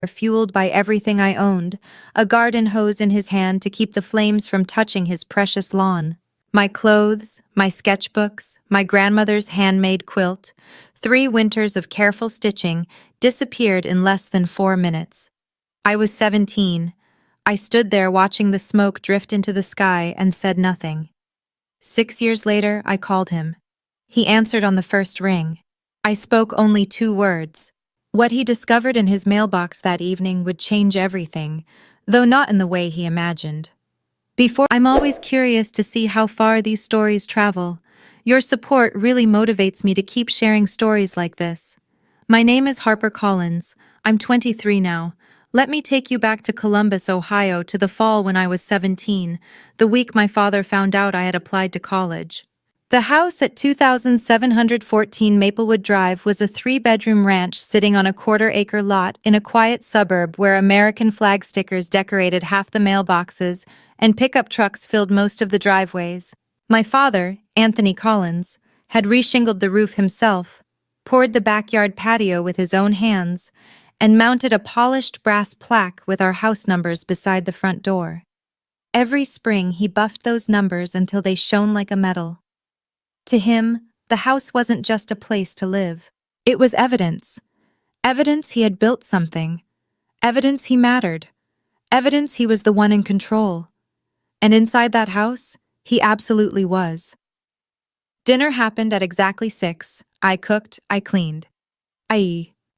fueled by everything I owned, a garden hose in his hand to keep the flames from touching his precious lawn. My clothes, my sketchbooks, my grandmother's handmade quilt, 3 winters of careful stitching, disappeared in less than 4 minutes. I was 17. I stood there watching the smoke drift into the sky and said nothing. 6 years later, I called him. He answered on the first ring. I spoke only 2 words. What he discovered in his mailbox that evening would change everything, though not in the way he imagined. I'm always curious to see how far these stories travel. Your support really motivates me to keep sharing stories like this. My name is Harper Collins. I'm 23 now. Let me take you back to Columbus, Ohio, to the fall when I was 17, the week my father found out I had applied to college. The house at 2714 Maplewood Drive was a 3-bedroom ranch sitting on a quarter-acre lot in a quiet suburb where American flag stickers decorated half the mailboxes and pickup trucks filled most of the driveways. My father, Anthony Collins, had reshingled the roof himself, poured the backyard patio with his own hands, and mounted a polished brass plaque with our house numbers beside the front door. Every spring he buffed those numbers until they shone like a medal. To him, the house wasn't just a place to live. It was evidence. Evidence he had built something. Evidence he mattered. Evidence he was the one in control. And inside that house, he absolutely was. Dinner happened at exactly 6. I cooked, I cleaned.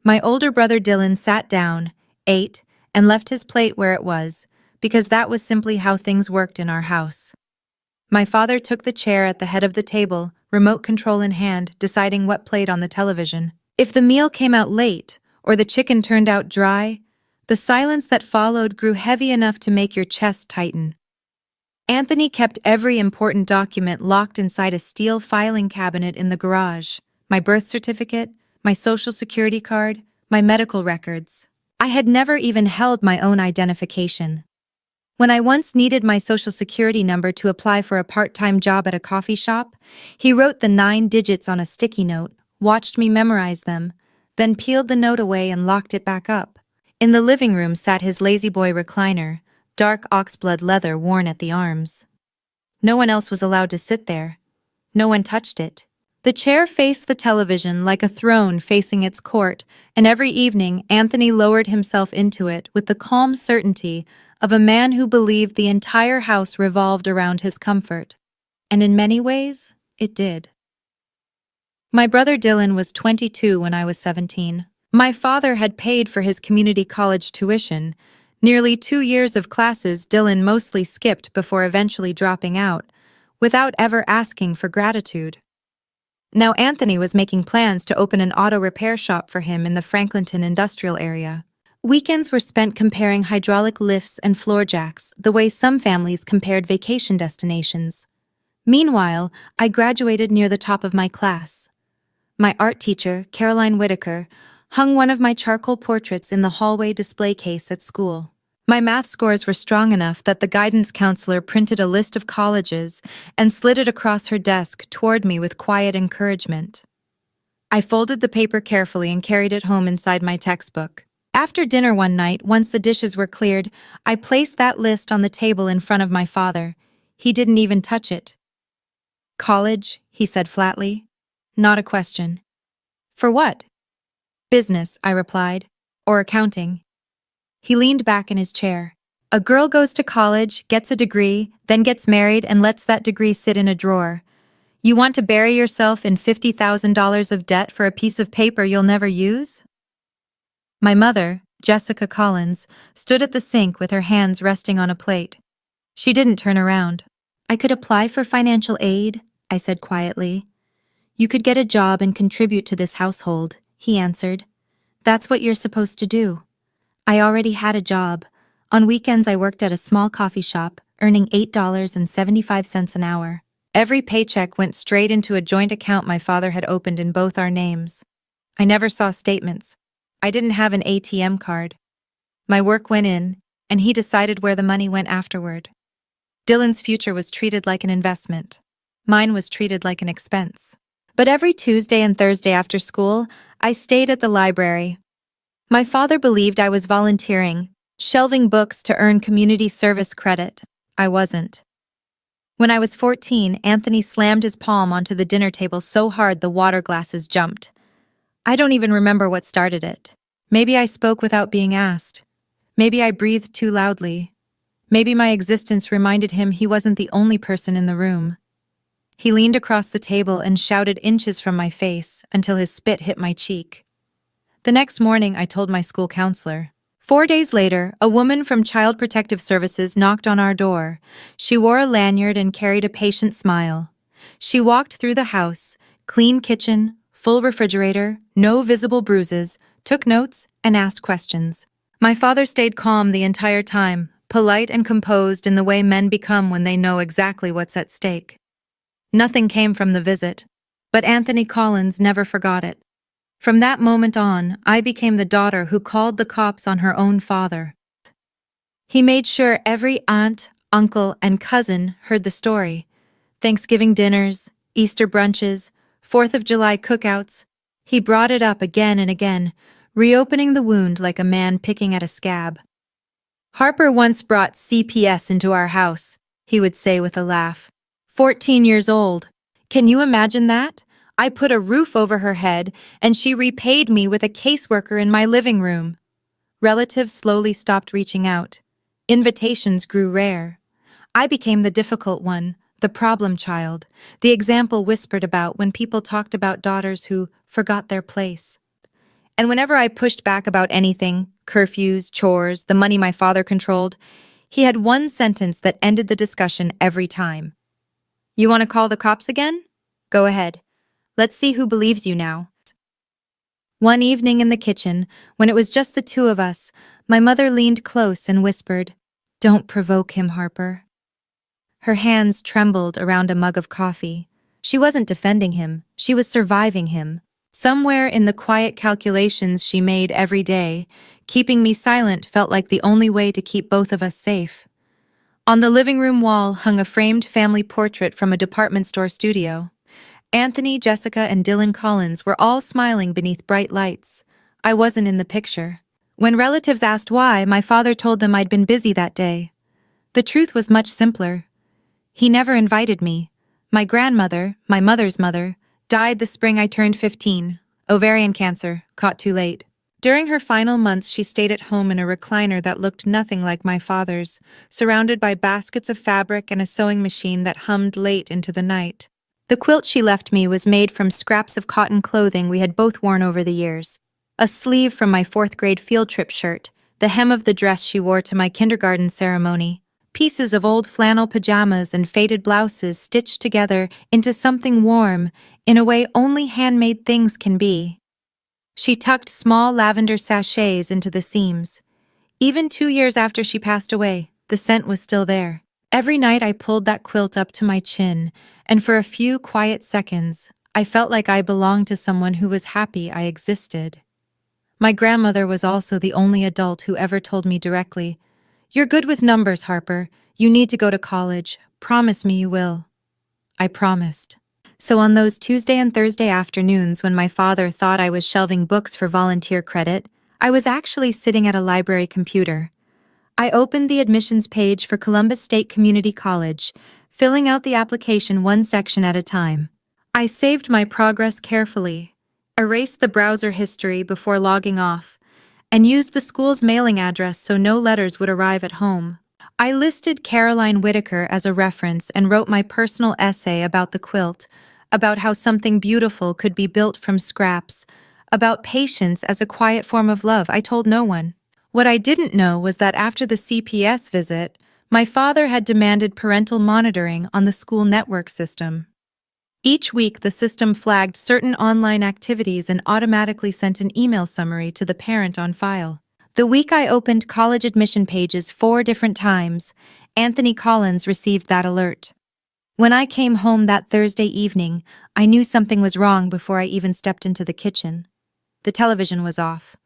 My older brother Dylan sat down, ate, and left his plate where it was, because that was simply how things worked in our house. My father took the chair at the head of the table, remote control in hand, deciding what played on the television. If the meal came out late, or the chicken turned out dry, the silence that followed grew heavy enough to make your chest tighten. Anthony kept every important document locked inside a steel filing cabinet in the garage: my birth certificate, my social security card, my medical records. I had never even held my own identification. When I once needed my social security number to apply for a part-time job at a coffee shop, he wrote the 9 digits on a sticky note, watched me memorize them, then peeled the note away and locked it back up. In the living room sat his lazy-boy recliner, dark oxblood leather worn at the arms. No one else was allowed to sit there. No one touched it. The chair faced the television like a throne facing its court, and every evening Anthony lowered himself into it with the calm certainty of a man who believed the entire house revolved around his comfort. And in many ways, it did. My brother Dylan was 22 when I was 17. My father had paid for his community college tuition. Nearly 2 years of classes Dylan mostly skipped before eventually dropping out, without ever asking for gratitude. Now Anthony was making plans to open an auto repair shop for him in the Franklinton industrial area. Weekends were spent comparing hydraulic lifts and floor jacks, the way some families compared vacation destinations. Meanwhile, I graduated near the top of my class. My art teacher, Caroline Whitaker, hung one of my charcoal portraits in the hallway display case at school. My math scores were strong enough that the guidance counselor printed a list of colleges and slid it across her desk toward me with quiet encouragement. I folded the paper carefully and carried it home inside my textbook. After dinner one night, once the dishes were cleared, I placed that list on the table in front of my father. He didn't even touch it. "College," he said flatly. Not a question. "For what?" "Business," I replied. "Or accounting." He leaned back in his chair. "A girl goes to college, gets a degree, then gets married and lets that degree sit in a drawer. You want to bury yourself in $50,000 of debt for a piece of paper you'll never use?" My mother, Jessica Collins, stood at the sink with her hands resting on a plate. She didn't turn around. "I could apply for financial aid," I said quietly. "You could get a job and contribute to this household," he answered. "That's what you're supposed to do." I already had a job. On weekends I worked at a small coffee shop, earning $8.75 an hour. Every paycheck went straight into a joint account my father had opened in both our names. I never saw statements. I didn't have an ATM card. My work went in, and he decided where the money went afterward. Dylan's future was treated like an investment. Mine was treated like an expense. But every Tuesday and Thursday after school, I stayed at the library. My father believed I was volunteering, shelving books to earn community service credit. I wasn't. When I was 14, Anthony slammed his palm onto the dinner table so hard the water glasses jumped. I don't even remember what started it. Maybe I spoke without being asked. Maybe I breathed too loudly. Maybe my existence reminded him he wasn't the only person in the room. He leaned across the table and shouted inches from my face until his spit hit my cheek. The next morning, I told my school counselor. 4 days later, a woman from Child Protective Services knocked on our door. She wore a lanyard and carried a patient smile. She walked through the house, clean kitchen, full refrigerator, no visible bruises, took notes, and asked questions. My father stayed calm the entire time, polite and composed in the way men become when they know exactly what's at stake. Nothing came from the visit, but Anthony Collins never forgot it. From that moment on, I became the daughter who called the cops on her own father. He made sure every aunt, uncle, and cousin heard the story. Thanksgiving dinners, Easter brunches, 4th of July cookouts. He brought it up again and again, reopening the wound like a man picking at a scab. Harper once brought CPS into our house, he would say with a laugh. 14 years old. Can you imagine that? I put a roof over her head, and she repaid me with a caseworker in my living room. Relatives slowly stopped reaching out. Invitations grew rare. I became the difficult one, the problem child, the example whispered about when people talked about daughters who forgot their place. And whenever I pushed back about anything, curfews, chores, the money my father controlled, he had one sentence that ended the discussion every time. You want to call the cops again? Go ahead. Let's see who believes you now. One evening in the kitchen, when it was just the two of us, my mother leaned close and whispered, "Don't provoke him, Harper." Her hands trembled around a mug of coffee. She wasn't defending him, she was surviving him. Somewhere in the quiet calculations she made every day, keeping me silent felt like the only way to keep both of us safe. On the living room wall hung a framed family portrait from a department store studio. Anthony, Jessica, and Dylan Collins were all smiling beneath bright lights. I wasn't in the picture. When relatives asked why, my father told them I'd been busy that day. The truth was much simpler. He never invited me. My grandmother, my mother's mother, died the spring I turned 15. Ovarian cancer, caught too late. During her final months, she stayed at home in a recliner that looked nothing like my father's, surrounded by baskets of fabric and a sewing machine that hummed late into the night. The quilt she left me was made from scraps of cotton clothing we had both worn over the years. A sleeve from my 4th-grade field trip shirt, the hem of the dress she wore to my kindergarten ceremony, pieces of old flannel pajamas and faded blouses stitched together into something warm in a way only handmade things can be. She tucked small lavender sachets into the seams. Even 2 years after she passed away, the scent was still there. Every night I pulled that quilt up to my chin, and for a few quiet seconds, I felt like I belonged to someone who was happy I existed. My grandmother was also the only adult who ever told me directly, "You're good with numbers, Harper. You need to go to college. Promise me you will." I promised. So on those Tuesday and Thursday afternoons when my father thought I was shelving books for volunteer credit, I was actually sitting at a library computer. I opened the admissions page for Columbus State Community College, filling out the application one section at a time. I saved my progress carefully, erased the browser history before logging off, and used the school's mailing address so no letters would arrive at home. I listed Caroline Whitaker as a reference and wrote my personal essay about the quilt, about how something beautiful could be built from scraps, about patience as a quiet form of love. I told no one. What I didn't know was that after the CPS visit, my father had demanded parental monitoring on the school network system. Each week, the system flagged certain online activities and automatically sent an email summary to the parent on file. The week I opened college admission pages 4 different times, Anthony Collins received that alert. When I came home that Thursday evening, I knew something was wrong before I even stepped into the kitchen. The television was off.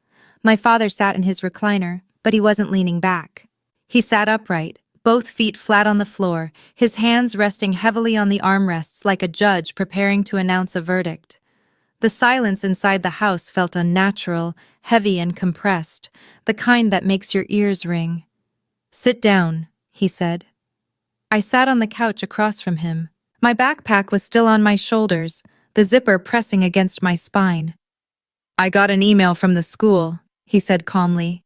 My father sat in his recliner, but he wasn't leaning back. He sat upright, both feet flat on the floor, his hands resting heavily on the armrests like a judge preparing to announce a verdict. The silence inside the house felt unnatural, heavy and compressed, the kind that makes your ears ring. "Sit down," he said. I sat on the couch across from him. My backpack was still on my shoulders, the zipper pressing against my spine. "I got an email from the school," he said calmly.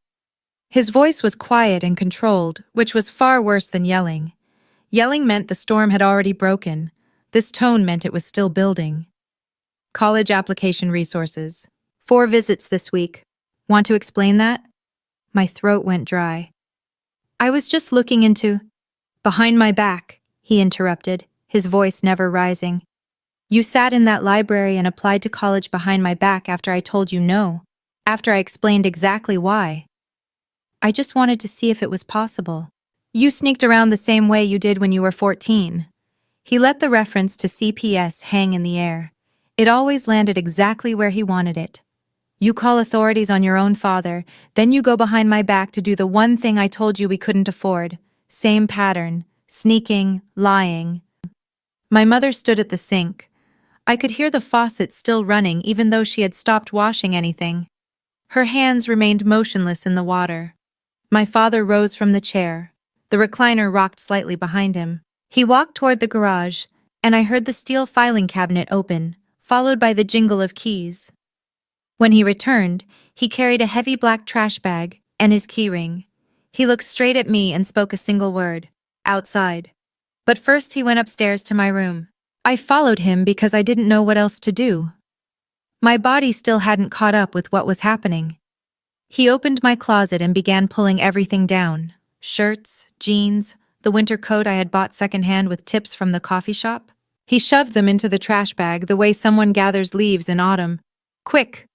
His voice was quiet and controlled, which was far worse than yelling. Yelling meant the storm had already broken. This tone meant it was still building. "College application resources. 4 visits this week. Want to explain that?" My throat went dry. "I was just looking into—" "Behind my back," he interrupted, his voice never rising. "You sat in that library and applied to college behind my back after I told you no, after I explained exactly why. I just wanted to see if it was possible. You sneaked around the same way you did when you were 14. He let the reference to CPS hang in the air. It always landed exactly where he wanted it. "You call authorities on your own father, then you go behind my back to do the one thing I told you we couldn't afford. Same pattern, sneaking, lying." My mother stood at the sink. I could hear the faucet still running even though she had stopped washing anything. Her hands remained motionless in the water. My father rose from the chair. The recliner rocked slightly behind him. He walked toward the garage, and I heard the steel filing cabinet open, followed by the jingle of keys. When he returned, he carried a heavy black trash bag and his keyring. He looked straight at me and spoke a single word: "Outside." But first he went upstairs to my room. I followed him because I didn't know what else to do. My body still hadn't caught up with what was happening. He opened my closet and began pulling everything down: shirts, jeans, the winter coat I had bought secondhand with tips from the coffee shop. He shoved them into the trash bag the way someone gathers leaves in autumn. Quick,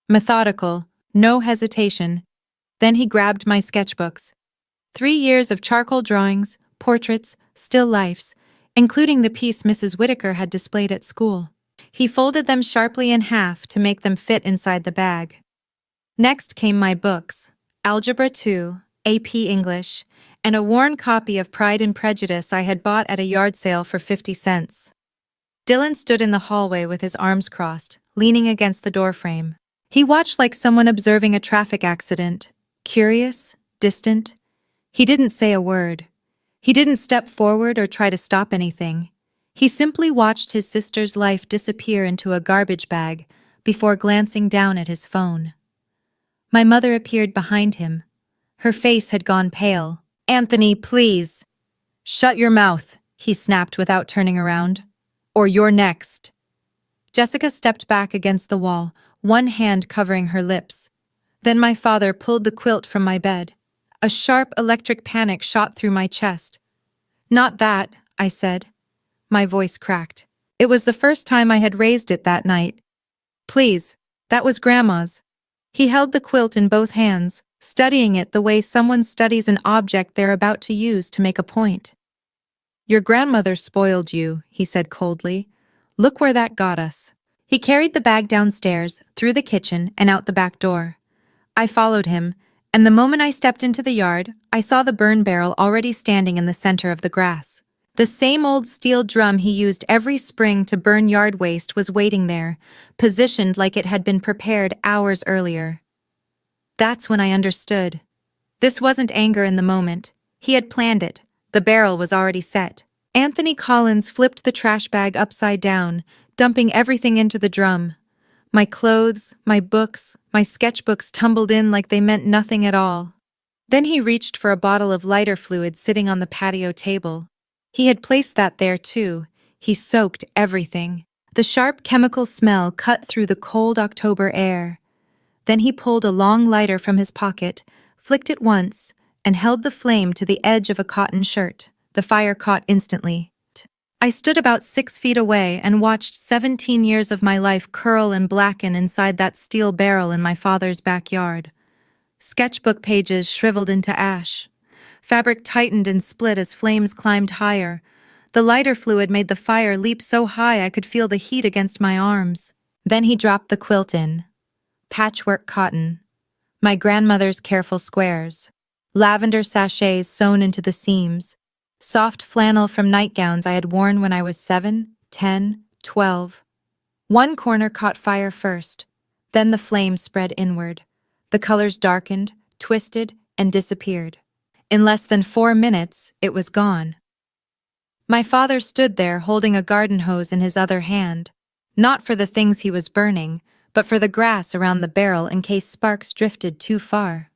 methodical, no hesitation. Then he grabbed my sketchbooks. 3 years of charcoal drawings, portraits, still lifes, including the piece Mrs. Whitaker had displayed at school. He folded them sharply in half to make them fit inside the bag. Next came my books: Algebra 2, AP English, and a worn copy of Pride and Prejudice I had bought at a yard sale for 50 cents. Dylan stood in the hallway with his arms crossed, leaning against the doorframe. He watched like someone observing a traffic accident, curious, distant. He didn't say a word. He didn't step forward or try to stop anything. He simply watched his sister's life disappear into a garbage bag before glancing down at his phone. My mother appeared behind him. Her face had gone pale. "Anthony, please." "Shut your mouth," he snapped without turning around. "Or you're next." Jessica stepped back against the wall, one hand covering her lips. Then my father pulled the quilt from my bed. A sharp electric panic shot through my chest. "Not that," I said. My voice cracked. It was the first time I had raised it that night. "Please, that was Grandma's." He held the quilt in both hands, studying it the way someone studies an object they're about to use to make a point. "Your grandmother spoiled you," he said coldly. "Look where that got us." He carried the bag downstairs, through the kitchen, and out the back door. I followed him, and the moment I stepped into the yard, I saw the burn barrel already standing in the center of the grass. The same old steel drum he used every spring to burn yard waste was waiting there, positioned like it had been prepared hours earlier. That's when I understood. This wasn't anger in the moment. He had planned it. The barrel was already set. Anthony Collins flipped the trash bag upside down, dumping everything into the drum. My clothes, my books, my sketchbooks tumbled in like they meant nothing at all. Then he reached for a bottle of lighter fluid sitting on the patio table. He had placed that there too. He soaked everything. The sharp chemical smell cut through the cold October air. Then he pulled a long lighter from his pocket, flicked it once, and held the flame to the edge of a cotton shirt. The fire caught instantly. I stood about 6 feet away and watched 17 years of my life curl and blacken inside that steel barrel in my father's backyard. Sketchbook pages shriveled into ash. Fabric tightened and split as flames climbed higher. The lighter fluid made the fire leap so high I could feel the heat against my arms. Then he dropped the quilt in. Patchwork cotton. My grandmother's careful squares. Lavender sachets sewn into the seams. Soft flannel from nightgowns I had worn when I was 7, 10, 12. One corner caught fire first. Then the flame spread inward. The colors darkened, twisted, and disappeared. In less than 4 minutes, it was gone. My father stood there holding a garden hose in his other hand, not for the things he was burning, but for the grass around the barrel in case sparks drifted too far.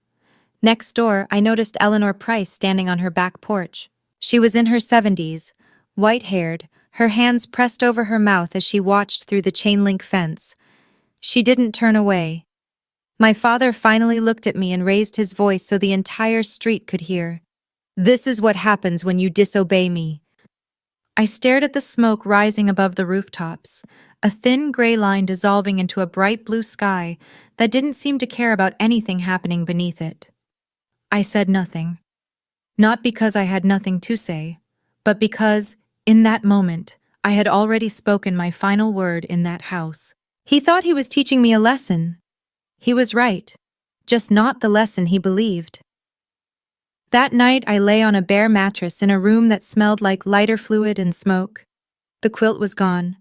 Next door, I noticed Eleanor Price standing on her back porch. She was in her 70s, white-haired, her hands pressed over her mouth as she watched through the chain-link fence. She didn't turn away. My father finally looked at me and raised his voice so the entire street could hear. "This is what happens when you disobey me." I stared at the smoke rising above the rooftops, a thin gray line dissolving into a bright blue sky that didn't seem to care about anything happening beneath it. I said nothing. Not because I had nothing to say, but because, in that moment, I had already spoken my final word in that house. He thought he was teaching me a lesson. He was right, just not the lesson he believed. That night I lay on a bare mattress in a room that smelled like lighter fluid and smoke. The quilt was gone.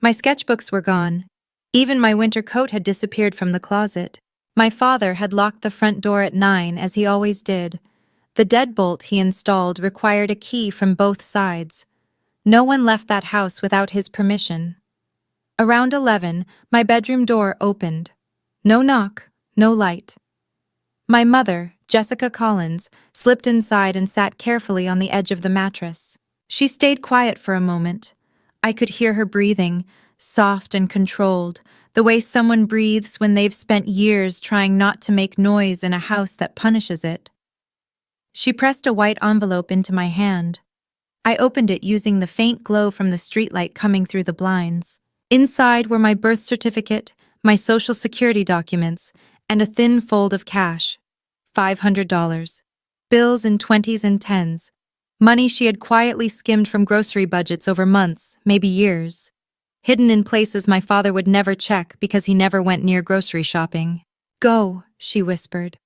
My sketchbooks were gone. Even my winter coat had disappeared from the closet. My father had locked the front door at 9, as he always did. The deadbolt he installed required a key from both sides. No one left that house without his permission. Around 11, my bedroom door opened. No knock, no light. My mother, Jessica Collins, slipped inside and sat carefully on the edge of the mattress. She stayed quiet for a moment. I could hear her breathing, soft and controlled, the way someone breathes when they've spent years trying not to make noise in a house that punishes it. She pressed a white envelope into my hand. I opened it using the faint glow from the streetlight coming through the blinds. Inside were my birth certificate, my social security documents, and a thin fold of cash. $500. Bills in 20s and 10s. Money she had quietly skimmed from grocery budgets over months, maybe years. Hidden in places my father would never check because he never went near grocery shopping. "Go," she whispered.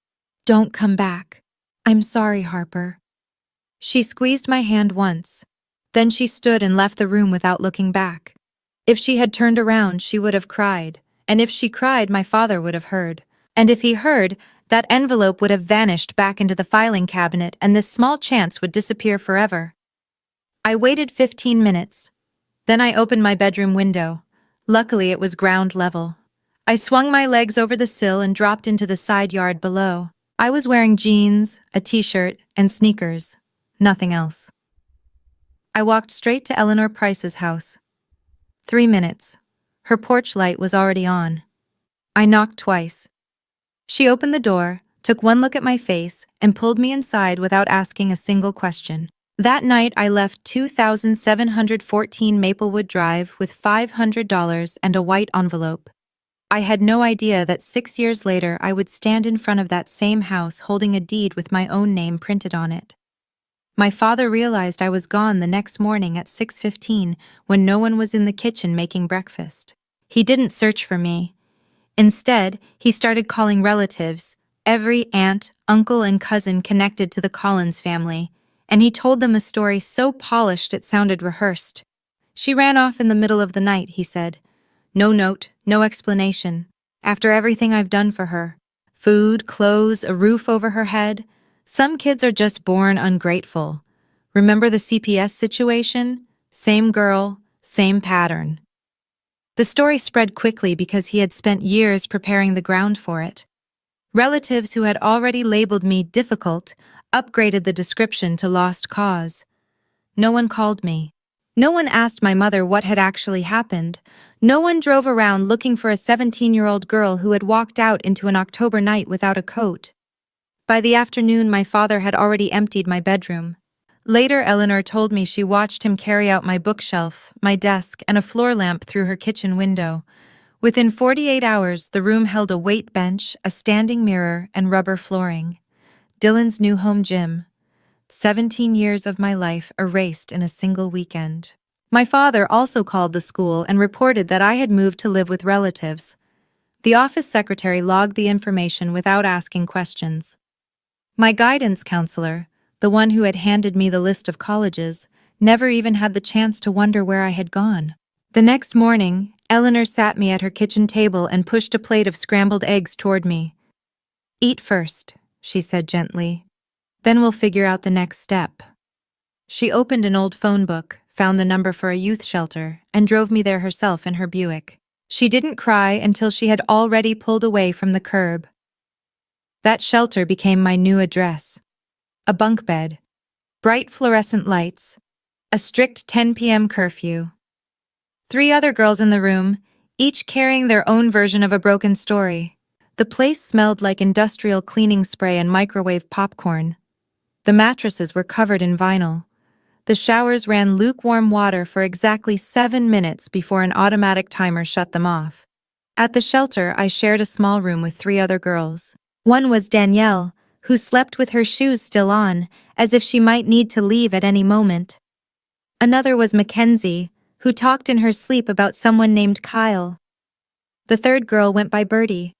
"Don't come back. I'm sorry, Harper." She squeezed my hand once. Then she stood and left the room without looking back. If she had turned around, she would have cried. And if she cried, my father would have heard. And if he heard, that envelope would have vanished back into the filing cabinet and this small chance would disappear forever. I waited 15 minutes. Then I opened my bedroom window. Luckily, it was ground level. I swung my legs over the sill and dropped into the side yard below. I was wearing jeans, a t-shirt, and sneakers. Nothing else. I walked straight to Eleanor Price's house. 3 minutes. Her porch light was already on. I knocked twice. She opened the door, took one look at my face, and pulled me inside without asking a single question. That night, I left 2714 Maplewood Drive with $500 and a white envelope. I had no idea that 6 years later I would stand in front of that same house holding a deed with my own name printed on it. My father realized I was gone the next morning at 6:15 when no one was in the kitchen making breakfast. He didn't search for me. Instead, he started calling relatives, every aunt, uncle, and cousin connected to the Collins family, and he told them a story so polished it sounded rehearsed. "She ran off in the middle of the night," he said. "No note, no explanation. After everything I've done for her. Food, clothes, a roof over her head. Some kids are just born ungrateful. Remember the CPS situation? Same girl, same pattern." The story spread quickly because he had spent years preparing the ground for it. Relatives who had already labeled me difficult upgraded the description to lost cause. No one called me. No one asked my mother what had actually happened. No one drove around looking for a 17-year-old girl who had walked out into an October night without a coat. By the afternoon, my father had already emptied my bedroom. Later, Eleanor told me she watched him carry out my bookshelf, my desk, and a floor lamp through her kitchen window. Within 48 hours, the room held a weight bench, a standing mirror, and rubber flooring. Dylan's new home gym. 17 years of my life erased in a single weekend. My father also called the school and reported that I had moved to live with relatives. The office secretary logged the information without asking questions. My guidance counselor, the one who had handed me the list of colleges, never even had the chance to wonder where I had gone. The next morning, Eleanor sat me at her kitchen table and pushed a plate of scrambled eggs toward me. "Eat first," she said gently. "Then we'll figure out the next step." She opened an old phone book, found the number for a youth shelter, and drove me there herself in her Buick. She didn't cry until she had already pulled away from the curb. That shelter became my new address. A bunk bed, bright fluorescent lights, a strict 10 p.m. curfew. 3 other girls in the room, each carrying their own version of a broken story. The place smelled like industrial cleaning spray and microwave popcorn. The mattresses were covered in vinyl. The showers ran lukewarm water for exactly 7 minutes before an automatic timer shut them off. At the shelter, I shared a small room with 3 other girls. One was Danielle, who slept with her shoes still on, as if she might need to leave at any moment. Another was Mackenzie, who talked in her sleep about someone named Kyle. The third girl went by Bertie.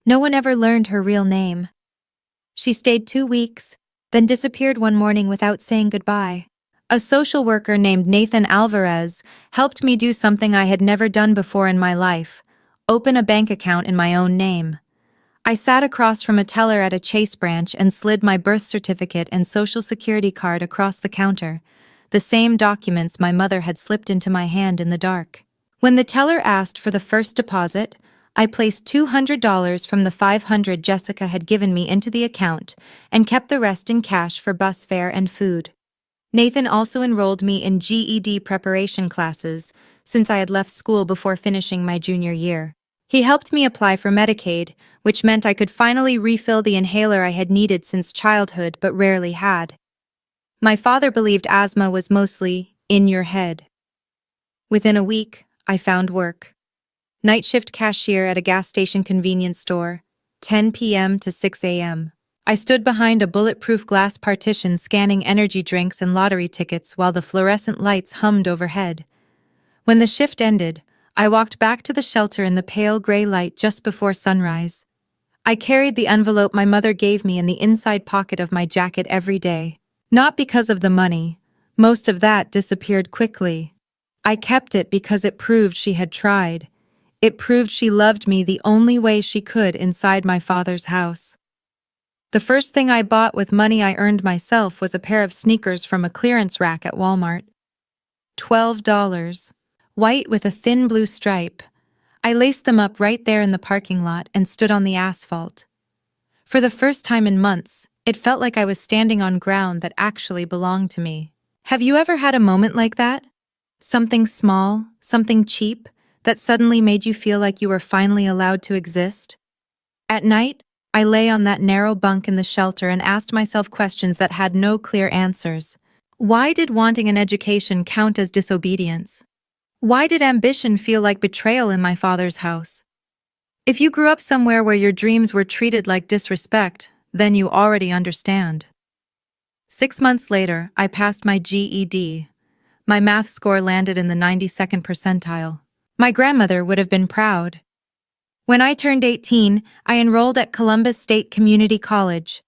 No one ever learned her real name. She stayed 2 weeks, then disappeared one morning without saying goodbye. A social worker named Nathan Alvarez helped me do something I had never done before in my life: open a bank account in my own name. I sat across from a teller at a Chase branch and slid my birth certificate and social security card across the counter, the same documents my mother had slipped into my hand in the dark. When the teller asked for the first deposit, I placed $200 from the $500 Jessica had given me into the account and kept the rest in cash for bus fare and food. Nathan also enrolled me in GED preparation classes, since I had left school before finishing my junior year. He helped me apply for Medicaid, which meant I could finally refill the inhaler I had needed since childhood but rarely had. My father believed asthma was mostly in your head. Within a week, I found work. Night shift cashier at a gas station convenience store, 10 p.m. to 6 a.m. I stood behind a bulletproof glass partition scanning energy drinks and lottery tickets while the fluorescent lights hummed overhead. When the shift ended, I walked back to the shelter in the pale gray light just before sunrise. I carried the envelope my mother gave me in the inside pocket of my jacket every day. Not because of the money. Most of that disappeared quickly. I kept it because it proved she had tried. It proved she loved me the only way she could inside my father's house. The first thing I bought with money I earned myself was a pair of sneakers from a clearance rack at Walmart. $12. White with a thin blue stripe. I laced them up right there in the parking lot and stood on the asphalt. For the first time in months, it felt like I was standing on ground that actually belonged to me. Have you ever had a moment like that? Something small, something cheap, that suddenly made you feel like you were finally allowed to exist? At night, I lay on that narrow bunk in the shelter and asked myself questions that had no clear answers. Why did wanting an education count as disobedience? Why did ambition feel like betrayal in my father's house? If you grew up somewhere where your dreams were treated like disrespect, then you already understand. 6 months later, I passed my GED. My math score landed in the 92nd percentile. My grandmother would have been proud. When I turned 18, I enrolled at Columbus State Community College,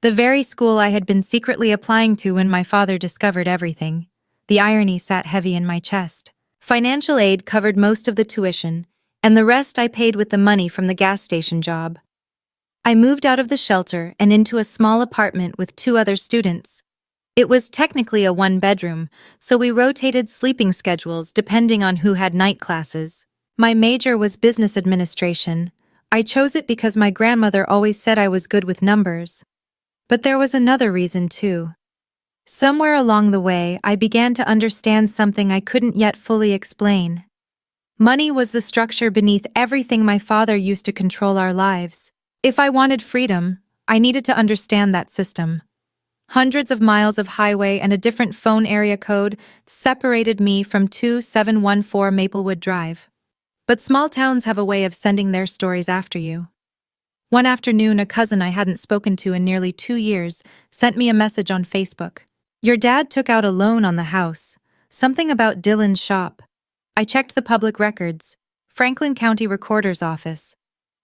the very school I had been secretly applying to when my father discovered everything. The irony sat heavy in my chest. Financial aid covered most of the tuition, and the rest I paid with the money from the gas station job. I moved out of the shelter and into a small apartment with 2 other students. It was technically a 1-bedroom, so we rotated sleeping schedules depending on who had night classes. My major was business administration. I chose it because my grandmother always said I was good with numbers. But there was another reason too. Somewhere along the way, I began to understand something I couldn't yet fully explain. Money was the structure beneath everything my father used to control our lives. If I wanted freedom, I needed to understand that system. Hundreds of miles of highway and a different phone area code separated me from 2714 Maplewood Drive. But small towns have a way of sending their stories after you. One afternoon, a cousin I hadn't spoken to in nearly 2 years sent me a message on Facebook. "Your dad took out a loan on the house. Something about Dylan's shop." I checked the public records, Franklin County Recorder's Office.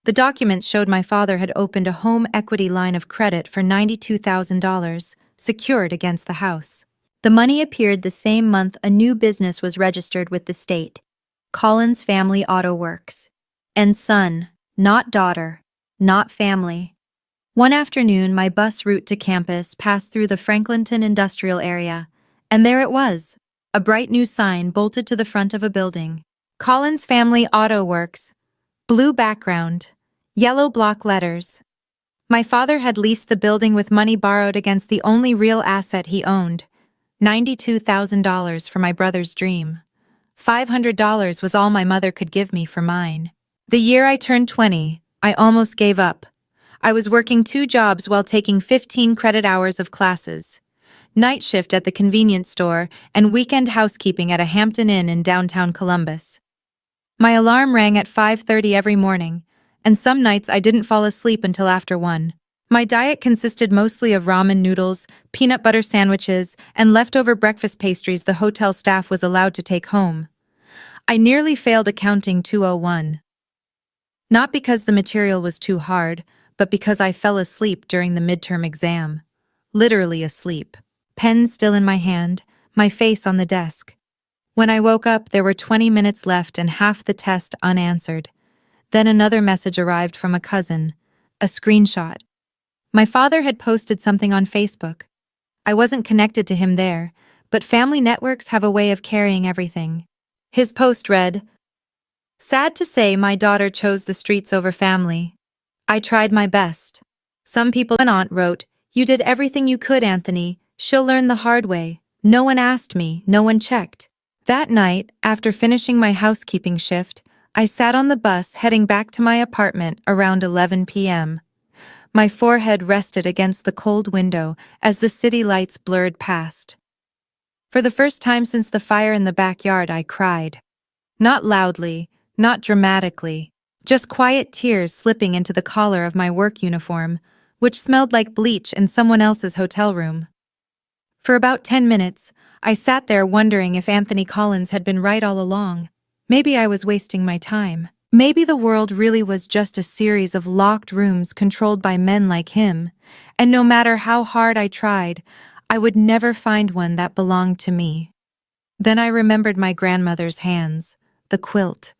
The documents showed my father had opened a home equity line of credit for $92,000, secured against the house. The money appeared the same month a new business was registered with the state. Collins Family Auto Works. And son, not daughter, not family. One afternoon, my bus route to campus passed through the Franklinton industrial area, and there it was, a bright new sign bolted to the front of a building. Collins Family Auto Works. Blue background, yellow block letters. My father had leased the building with money borrowed against the only real asset he owned, $92,000 for my brother's dream. $500 was all my mother could give me for mine. The year I turned 20, I almost gave up. I was working 2 jobs while taking 15 credit hours of classes. Night shift at the convenience store and weekend housekeeping at a Hampton Inn in downtown Columbus. My alarm rang at 5:30 every morning, and some nights I didn't fall asleep until after 1. My diet consisted mostly of ramen noodles, peanut butter sandwiches, and leftover breakfast pastries the hotel staff was allowed to take home. I nearly failed accounting 201. Not because the material was too hard, but because I fell asleep during the midterm exam. Literally asleep. Pen still in my hand, my face on the desk. When I woke up, there were 20 minutes left and half the test unanswered. Then another message arrived from a cousin, a screenshot. My father had posted something on Facebook. I wasn't connected to him there, but family networks have a way of carrying everything. His post read, "Sad to say my daughter chose the streets over family. I tried my best." Some people. An aunt wrote, "You did everything you could, Anthony. She'll learn the hard way. No one asked me, no one checked." That night, after finishing my housekeeping shift, I sat on the bus heading back to my apartment around 11 p.m. My forehead rested against the cold window as the city lights blurred past. For the first time since the fire in the backyard, I cried. Not loudly, not dramatically, just quiet tears slipping into the collar of my work uniform, which smelled like bleach in someone else's hotel room. For about 10 minutes, I sat there wondering if Anthony Collins had been right all along. Maybe I was wasting my time. Maybe the world really was just a series of locked rooms controlled by men like him, and no matter how hard I tried, I would never find one that belonged to me. Then I remembered my grandmother's hands, the quilt,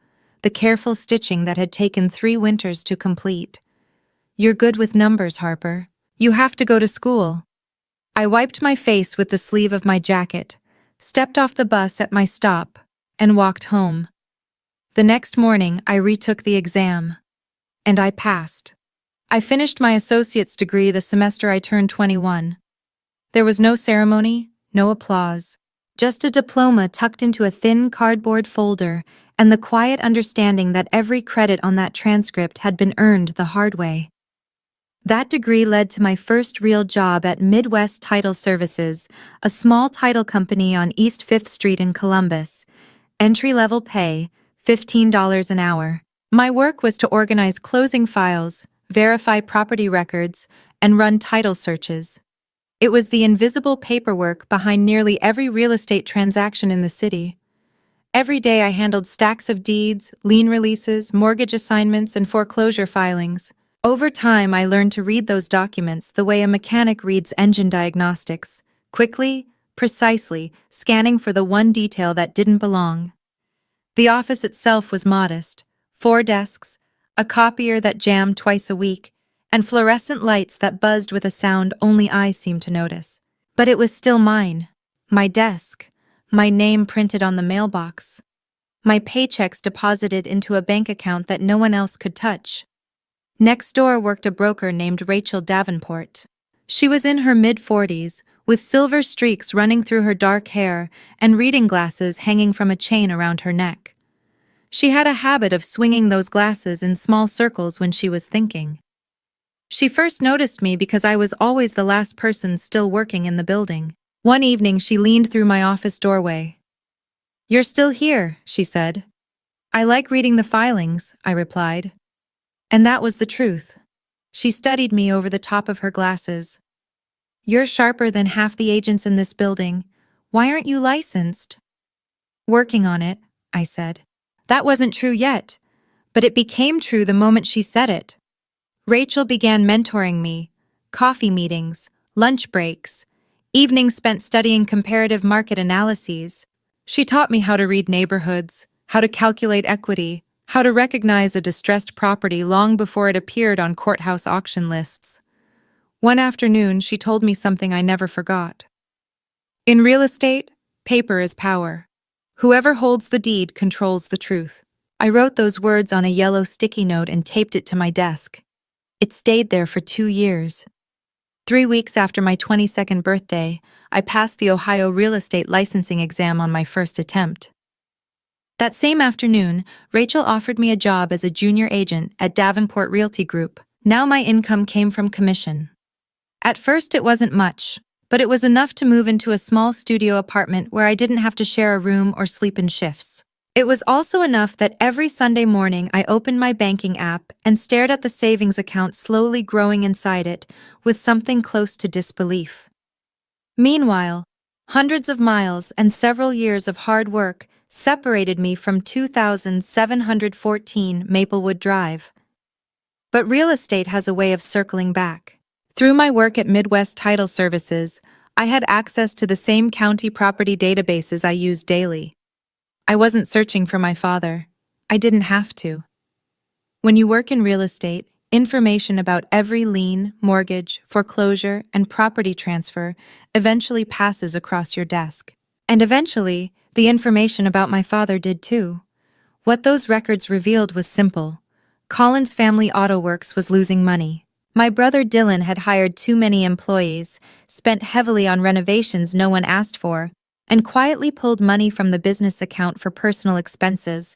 the careful stitching that had taken 3 winters to complete. "You're good with numbers, Harper. You have to go to school." I wiped my face with the sleeve of my jacket, stepped off the bus at my stop, and walked home. The next morning, I retook the exam. And I passed. I finished my associate's degree the semester I turned 21. There was no ceremony, no applause, just a diploma tucked into a thin cardboard folder and the quiet understanding that every credit on that transcript had been earned the hard way. That degree led to my first real job at Midwest Title Services, a small title company on East 5th Street in Columbus. Entry-level pay, $15 an hour. My work was to organize closing files, verify property records, and run title searches. It was the invisible paperwork behind nearly every real estate transaction in the city. Every day I handled stacks of deeds, lien releases, mortgage assignments, and foreclosure filings. Over time, I learned to read those documents the way a mechanic reads engine diagnostics, quickly, precisely, scanning for the one detail that didn't belong. The office itself was modest: 4 desks, a copier that jammed twice a week, and fluorescent lights that buzzed with a sound only I seemed to notice. But it was still mine. My desk, my name printed on the mailbox, my paychecks deposited into a bank account that no one else could touch. Next door worked a broker named Rachel Davenport. She was in her mid-40s, with silver streaks running through her dark hair and reading glasses hanging from a chain around her neck. She had a habit of swinging those glasses in small circles when she was thinking. She first noticed me because I was always the last person still working in the building. One evening, she leaned through my office doorway. "You're still here," she said. "I like reading the filings," I replied. And that was the truth. She studied me over the top of her glasses. "You're sharper than half the agents in this building. Why aren't you licensed?" "Working on it," I said. That wasn't true yet, but it became true the moment she said it. Rachel began mentoring me: coffee meetings, lunch breaks, evenings spent studying comparative market analyses. She taught me how to read neighborhoods, how to calculate equity, how to recognize a distressed property long before it appeared on courthouse auction lists. One afternoon, she told me something I never forgot. In real estate, paper is power. Whoever holds the deed controls the truth. I wrote those words on a yellow sticky note and taped it to my desk. It stayed there for 2 years. 3 weeks after my 22nd birthday, I passed the Ohio real estate licensing exam on my first attempt. That same afternoon, Rachel offered me a job as a junior agent at Davenport Realty Group. Now my income came from commission. At first it wasn't much, but it was enough to move into a small studio apartment where I didn't have to share a room or sleep in shifts. It was also enough that every Sunday morning I opened my banking app and stared at the savings account slowly growing inside it with something close to disbelief. Meanwhile, hundreds of miles and several years of hard work separated me from 2714 Maplewood Drive. But real estate has a way of circling back. Through my work at Midwest Title Services, I had access to the same county property databases I used daily. I wasn't searching for my father. I didn't have to. When you work in real estate, information about every lien, mortgage, foreclosure, and property transfer eventually passes across your desk. And eventually, the information about my father did too. What those records revealed was simple. Collins Family Auto Works was losing money. My brother Dylan had hired too many employees, spent heavily on renovations no one asked for, and quietly pulled money from the business account for personal expenses,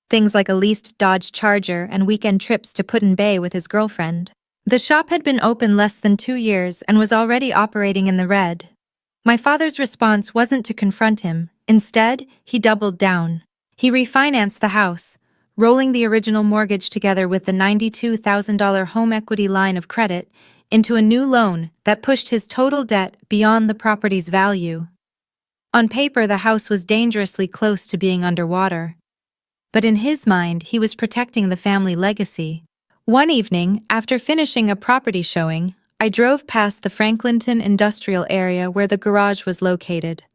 things like a leased Dodge Charger and weekend trips to Put-in-Bay with his girlfriend. The shop had been open less than 2 years and was already operating in the red. My father's response wasn't to confront him. Instead, he doubled down. He refinanced the house, rolling the original mortgage together with the $92,000 home equity line of credit into a new loan that pushed his total debt beyond the property's value. On paper, the house was dangerously close to being underwater. But in his mind, he was protecting the family legacy. One evening, after finishing a property showing, I drove past the Franklinton industrial area where the garage was located.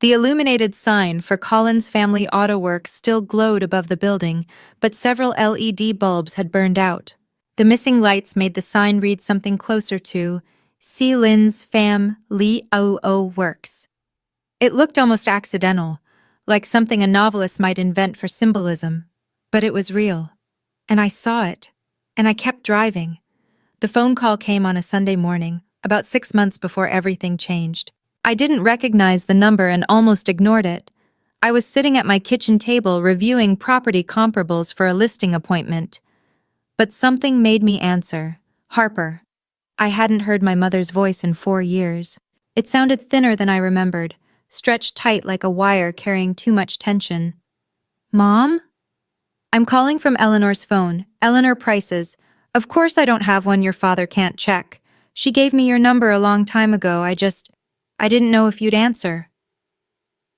The illuminated sign for Collins Family Auto Works still glowed above the building, but several LED bulbs had burned out. The missing lights made the sign read something closer to C. Lynn's Fam. Lee O.O. Works. It looked almost accidental, like something a novelist might invent for symbolism. But it was real. And I saw it. And I kept driving. The phone call came on a Sunday morning, about 6 months before everything changed. I didn't recognize the number and almost ignored it. I was sitting at my kitchen table reviewing property comparables for a listing appointment. But something made me answer. Harper. I hadn't heard my mother's voice in 4 years. It sounded thinner than I remembered, stretched tight like a wire carrying too much tension. Mom? I'm calling from Eleanor's phone, Eleanor Price's. Of course I don't have one your father can't check. She gave me your number a long time ago, I didn't know if you'd answer.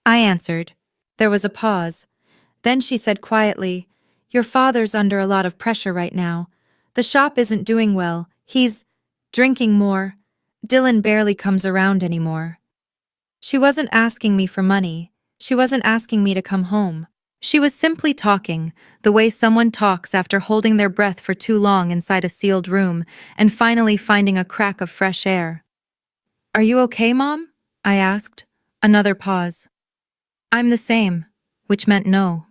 I answered. There was a pause. Then she said quietly, Your father's under a lot of pressure right now. The shop isn't doing well. He's drinking more. Dylan barely comes around anymore. She wasn't asking me for money. She wasn't asking me to come home. She was simply talking, the way someone talks after holding their breath for too long inside a sealed room and finally finding a crack of fresh air. Are you okay, Mom? I asked. Another pause. I'm the same, which meant no.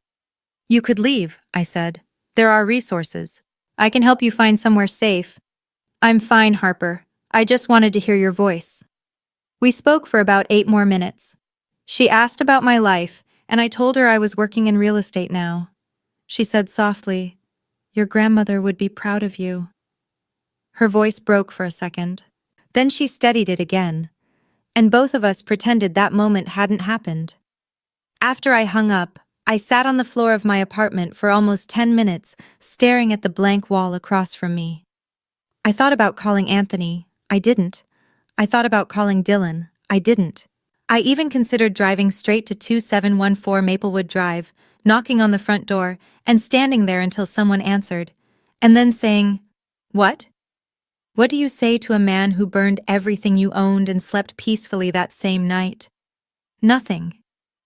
You could leave, I said. There are resources. I can help you find somewhere safe. I'm fine, Harper. I just wanted to hear your voice. We spoke for about 8 more minutes. She asked about my life, and I told her I was working in real estate now. She said softly, Your grandmother would be proud of you. Her voice broke for a second. Then she steadied it again, and both of us pretended that moment hadn't happened. After I hung up, I sat on the floor of my apartment for almost 10 minutes, staring at the blank wall across from me. I thought about calling Anthony. I didn't. I thought about calling Dylan. I didn't. I even considered driving straight to 2714 Maplewood Drive, knocking on the front door, and standing there until someone answered, and then saying, What? What do you say to a man who burned everything you owned and slept peacefully that same night? Nothing.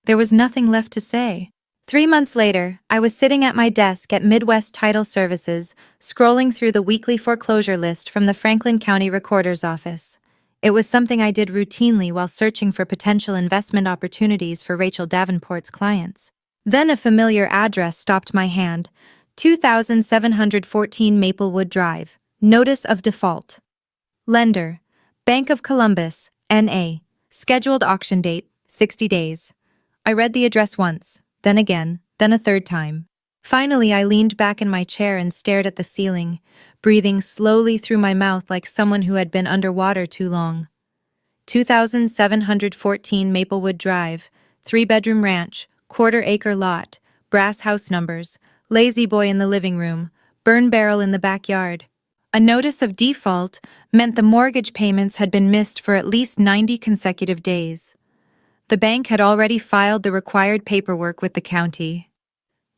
There was nothing left to say. 3 months later, I was sitting at my desk at Midwest Title Services, scrolling through the weekly foreclosure list from the Franklin County Recorder's Office. It was something I did routinely while searching for potential investment opportunities for Rachel Davenport's clients. Then a familiar address stopped my hand: 2714 Maplewood Drive. Notice of default. Lender: Bank of Columbus, N.A. Scheduled auction date: 60 days. I read the address once, then again, then a third time. Finally, I leaned back in my chair and stared at the ceiling, breathing slowly through my mouth like someone who had been underwater too long. 2714 Maplewood Drive, 3-bedroom ranch, quarter-acre lot, brass house numbers, lazy boy in the living room, burn barrel in the backyard. A notice of default meant the mortgage payments had been missed for at least 90 consecutive days. The bank had already filed the required paperwork with the county.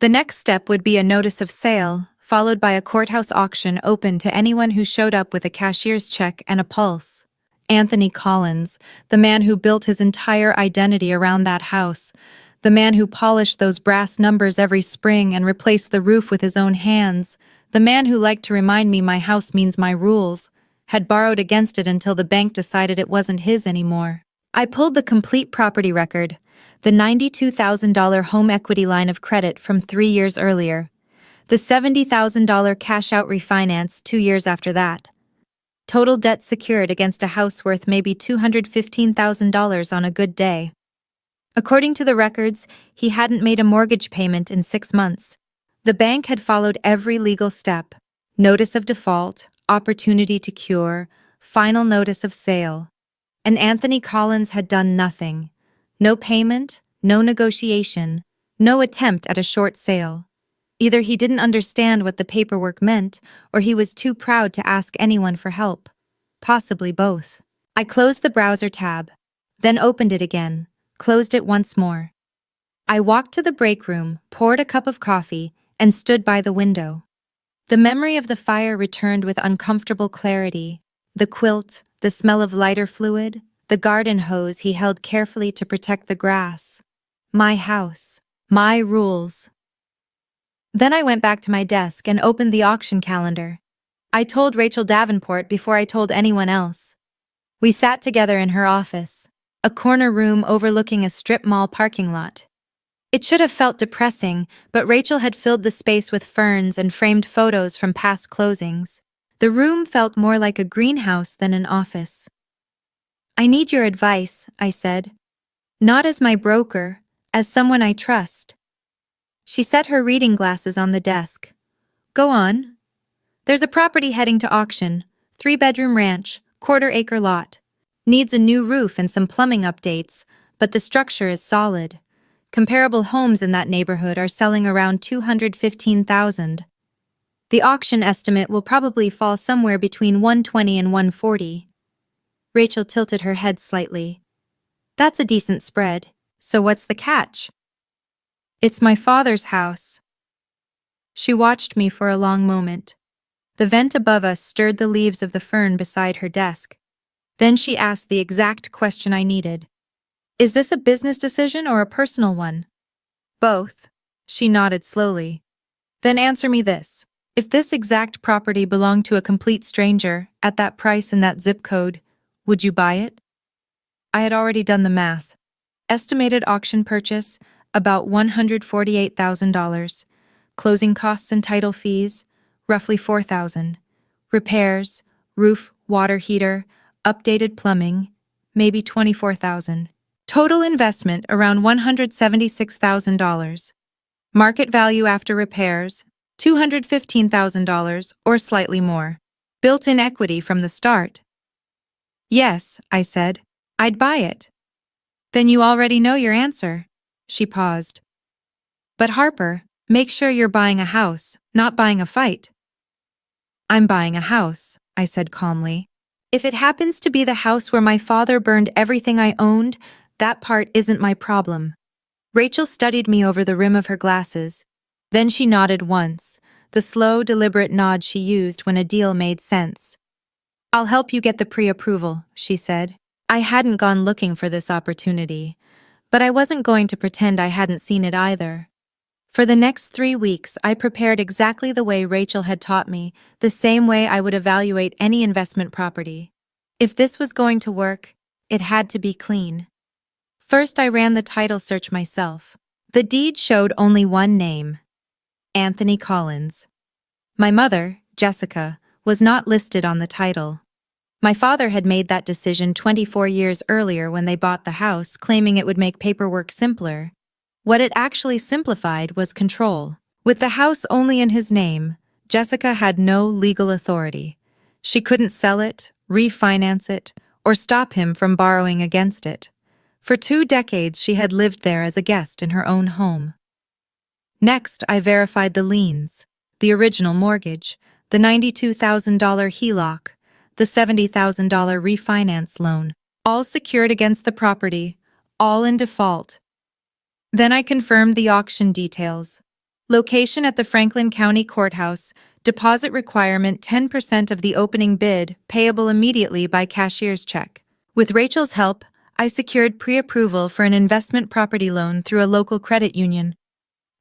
The next step would be a notice of sale, followed by a courthouse auction open to anyone who showed up with a cashier's check and a pulse. Anthony Collins, the man who built his entire identity around that house, the man who polished those brass numbers every spring and replaced the roof with his own hands, the man who liked to remind me my house means my rules, had borrowed against it until the bank decided it wasn't his anymore. I pulled the complete property record, the $92,000 home equity line of credit from 3 years earlier, the $70,000 cash-out refinance 2 years after that. Total debt secured against a house worth maybe $215,000 on a good day. According to the records, he hadn't made a mortgage payment in 6 months. The bank had followed every legal step: notice of default, opportunity to cure, final notice of sale. And Anthony Collins had done nothing. No payment, no negotiation, no attempt at a short sale. Either he didn't understand what the paperwork meant, or he was too proud to ask anyone for help. Possibly both. I closed the browser tab, then opened it again, closed it once more. I walked to the break room, poured a cup of coffee, and stood by the window. The memory of the fire returned with uncomfortable clarity: the quilt, the smell of lighter fluid, the garden hose he held carefully to protect the grass. My house. My rules. Then I went back to my desk and opened the auction calendar. I told Rachel Davenport before I told anyone else. We sat together in her office, a corner room overlooking a strip mall parking lot. It should have felt depressing, but Rachel had filled the space with ferns and framed photos from past closings. The room felt more like a greenhouse than an office. "I need your advice," I said. "Not as my broker, as someone I trust." She set her reading glasses on the desk. "Go on." "There's a property heading to auction, 3-bedroom ranch, quarter-acre lot. Needs a new roof and some plumbing updates, but the structure is solid. Comparable homes in that neighborhood are selling around $215,000. The auction estimate will probably fall somewhere between $120 and $140. Rachel tilted her head slightly. "That's a decent spread. So what's the catch?" "It's my father's house." She watched me for a long moment. The vent above us stirred the leaves of the fern beside her desk. Then she asked the exact question I needed. "Is this a business decision or a personal one?" "Both." She nodded slowly. "Then answer me this. If this exact property belonged to a complete stranger, at that price and that zip code, would you buy it?" I had already done the math. Estimated auction purchase, about $148,000. Closing costs and title fees, roughly $4,000. Repairs, roof, water heater, updated plumbing, maybe $24,000. Total investment around $176,000. Market value after repairs, $215,000 or slightly more. Built-in equity from the start. "Yes," I said. "I'd buy it." "Then you already know your answer." She paused. "But Harper, make sure you're buying a house, not buying a fight." "I'm buying a house," I said calmly. "If it happens to be the house where my father burned everything I owned, that part isn't my problem." Rachel studied me over the rim of her glasses. Then she nodded once, the slow, deliberate nod she used when a deal made sense. "I'll help you get the pre-approval," she said. I hadn't gone looking for this opportunity, but I wasn't going to pretend I hadn't seen it either. For the next 3 weeks, I prepared exactly the way Rachel had taught me, the same way I would evaluate any investment property. If this was going to work, it had to be clean. First, I ran the title search myself. The deed showed only one name: Anthony Collins. My mother, Jessica, was not listed on the title. My father had made that decision 24 years earlier when they bought the house, claiming it would make paperwork simpler. What it actually simplified was control. With the house only in his name, Jessica had no legal authority. She couldn't sell it, refinance it, or stop him from borrowing against it. For 2 decades, she had lived there as a guest in her own home. Next, I verified the liens: the original mortgage, the $92,000 HELOC, the $70,000 refinance loan, all secured against the property, all in default. Then I confirmed the auction details. Location at the Franklin County Courthouse, deposit requirement 10% of the opening bid, payable immediately by cashier's check. With Rachel's help, I secured pre-approval for an investment property loan through a local credit union.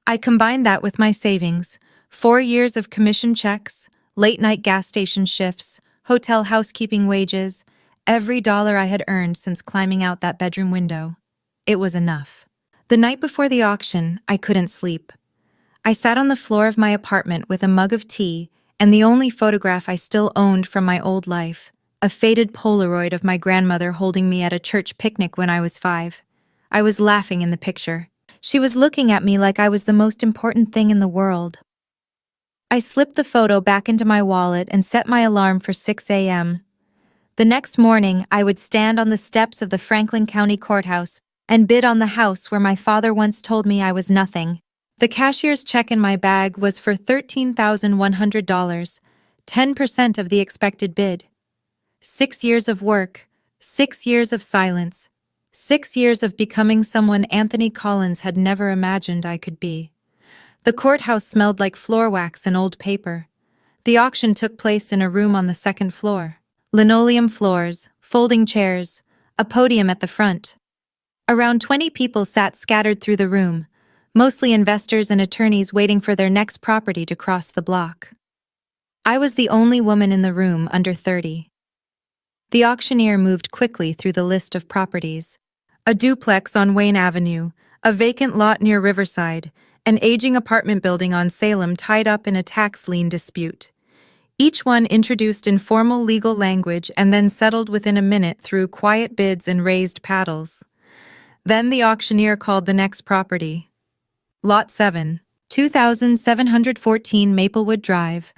I combined that with my savings: 4 years of commission checks, late-night gas station shifts, hotel housekeeping wages, every dollar I had earned since climbing out that bedroom window. It was enough. The night before the auction, I couldn't sleep. I sat on the floor of my apartment with a mug of tea and the only photograph I still owned from my old life, a faded Polaroid of my grandmother holding me at a church picnic when I was 5. I was laughing in the picture. She was looking at me like I was the most important thing in the world. I slipped the photo back into my wallet and set my alarm for 6 a.m. The next morning, I would stand on the steps of the Franklin County Courthouse and bid on the house where my father once told me I was nothing. The cashier's check in my bag was for $13,100, 10% of the expected bid. 6 years of work, 6 years of silence, 6 years of becoming someone Anthony Collins had never imagined I could be. The courthouse smelled like floor wax and old paper. The auction took place in a room on the 2nd floor. Linoleum floors, folding chairs, a podium at the front. Around 20 people sat scattered through the room, mostly investors and attorneys waiting for their next property to cross the block. I was the only woman in the room under 30. The auctioneer moved quickly through the list of properties: a duplex on Wayne Avenue, a vacant lot near Riverside, an aging apartment building on Salem tied up in a tax lien dispute. Each one introduced in formal legal language and then settled within a minute through quiet bids and raised paddles. Then the auctioneer called the next property. Lot 7, 2714 Maplewood Drive.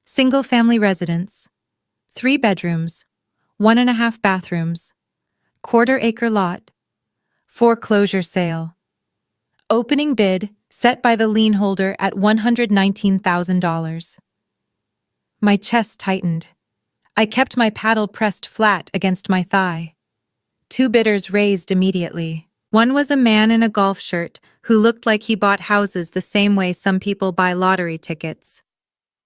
Single-family residence. 3 bedrooms, 1.5 bathrooms. Quarter-acre lot. Foreclosure sale. Opening bid set by the lien holder at $119,000. My chest tightened. I kept my paddle pressed flat against my thigh. 2 bidders raised immediately. One was a man in a golf shirt who looked like he bought houses the same way some people buy lottery tickets.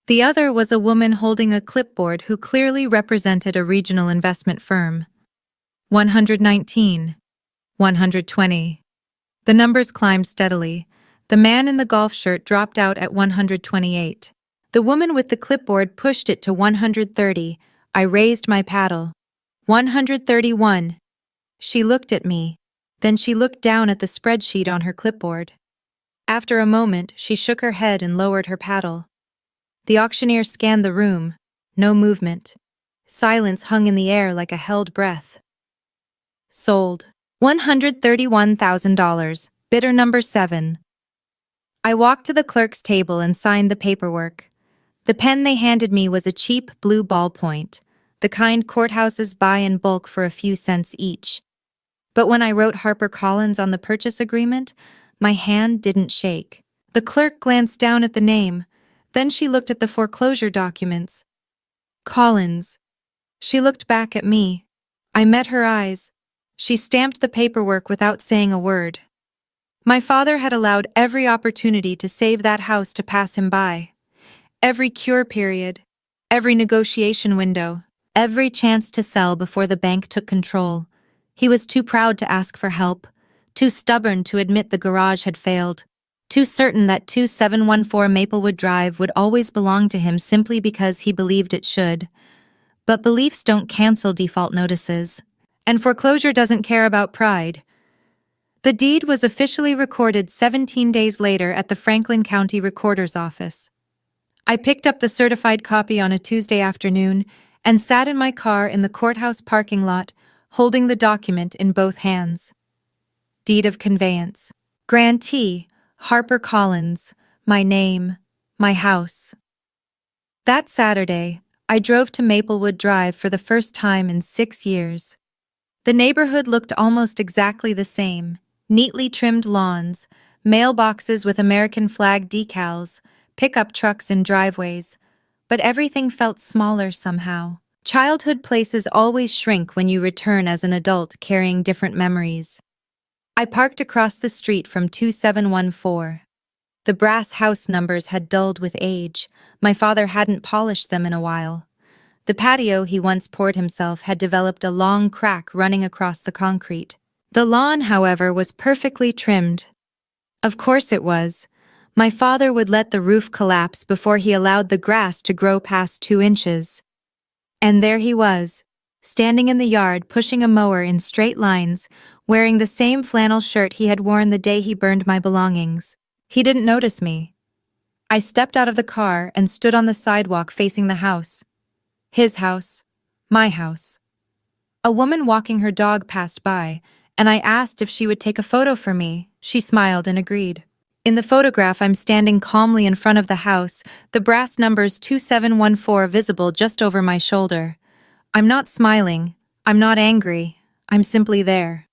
The other was a woman holding a clipboard who clearly represented a regional investment firm. 119. 120. The numbers climbed steadily. The man in the golf shirt dropped out at 128. The woman with the clipboard pushed it to 130. I raised my paddle. 131. She looked at me. Then she looked down at the spreadsheet on her clipboard. After a moment, she shook her head and lowered her paddle. The auctioneer scanned the room. No movement. Silence hung in the air like a held breath. Sold. $131,000. Bidder number 7. I walked to the clerk's table and signed the paperwork. The pen they handed me was a cheap blue ballpoint, the kind courthouses buy in bulk for a few cents each. But when I wrote HarperCollins on the purchase agreement, my hand didn't shake. The clerk glanced down at the name. Then she looked at the foreclosure documents. Collins. She looked back at me. I met her eyes. She stamped the paperwork without saying a word. My father had allowed every opportunity to save that house to pass him by. Every cure period, every negotiation window, every chance to sell before the bank took control. He was too proud to ask for help, too stubborn to admit the garage had failed. too certain that 2714 Maplewood Drive would always belong to him simply because he believed it should. But beliefs don't cancel default notices. And foreclosure doesn't care about pride. The deed was officially recorded 17 days later at the Franklin County Recorder's Office. I picked up the certified copy on a Tuesday afternoon and sat in my car in the courthouse parking lot, holding the document in both hands. Deed of conveyance. Grantee, Harper Collins, my name, my house. That Saturday, I drove to Maplewood Drive for the first time in 6 years. The neighborhood looked almost exactly the same: neatly trimmed lawns, mailboxes with American flag decals, pickup trucks in driveways, but everything felt smaller somehow. Childhood places always shrink when you return as an adult carrying different memories. I parked across the street from 2714. The brass house numbers had dulled with age. My father hadn't polished them in a while. The patio he once poured himself had developed a long crack running across the concrete. The lawn, however, was perfectly trimmed. Of course it was. My father would let the roof collapse before he allowed the grass to grow past 2 inches. And there he was, standing in the yard pushing a mower in straight lines, wearing the same flannel shirt he had worn the day he burned my belongings. He didn't notice me. I stepped out of the car and stood on the sidewalk facing the house. His house, my house. A woman walking her dog passed by, and I asked if she would take a photo for me. She smiled and agreed. In the photograph, I'm standing calmly in front of the house, the brass numbers 2714 visible just over my shoulder. I'm not smiling. I'm not angry. I'm simply there.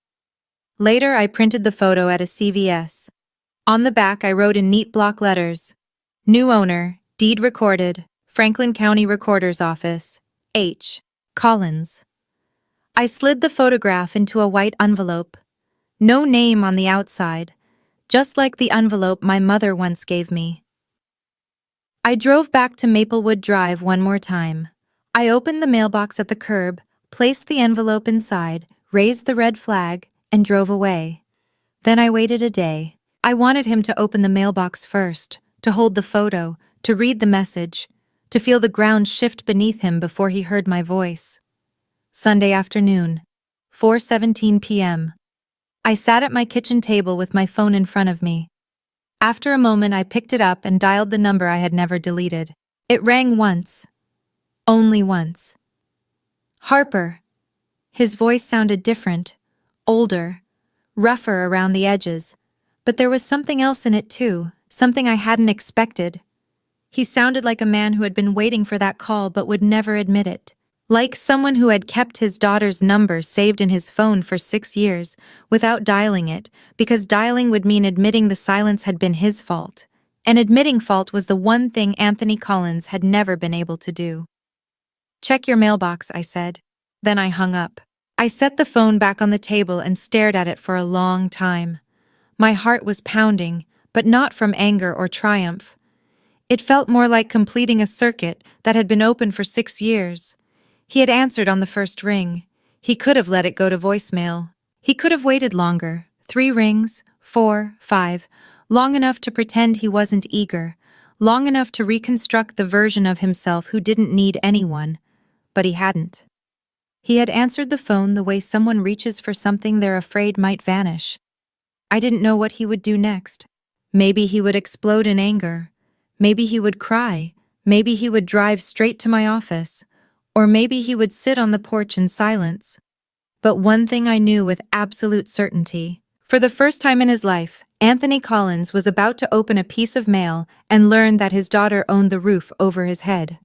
Later, I printed the photo at a CVS. On the back, I wrote in neat block letters: New owner, deed recorded, Franklin County Recorder's Office, H. Collins. I slid the photograph into a white envelope. No name on the outside, just like the envelope my mother once gave me. I drove back to Maplewood Drive one more time. I opened the mailbox at the curb, placed the envelope inside, raised the red flag, and drove away. Then I waited a day. I wanted him to open the mailbox first, to hold the photo, to read the message, to feel the ground shift beneath him before he heard my voice. Sunday afternoon, 4:17 p.m. I sat at my kitchen table with my phone in front of me. After a moment, I picked it up and dialed the number I had never deleted. It rang once. Only once. Harper. His voice sounded different, older, rougher around the edges, but there was something else in it too, something I hadn't expected. He sounded like a man who had been waiting for that call but would never admit it. Like someone who had kept his daughter's number saved in his phone for 6 years without dialing it, because dialing would mean admitting the silence had been his fault. And admitting fault was the one thing Anthony Collins had never been able to do. Check your mailbox, I said. Then I hung up. I set the phone back on the table and stared at it for a long time. My heart was pounding, but not from anger or triumph. It felt more like completing a circuit that had been open for 6 years. He had answered on the first ring. He could have let it go to voicemail. He could have waited longer, 3 rings, 4, 5, long enough to pretend he wasn't eager, long enough to reconstruct the version of himself who didn't need anyone, but he hadn't. He had answered the phone the way someone reaches for something they're afraid might vanish. I didn't know what he would do next. Maybe he would explode in anger. Maybe he would cry. Maybe he would drive straight to my office. Or maybe he would sit on the porch in silence. But one thing I knew with absolute certainty: for the first time in his life, Anthony Collins was about to open a piece of mail and learn that his daughter owned the roof over his head.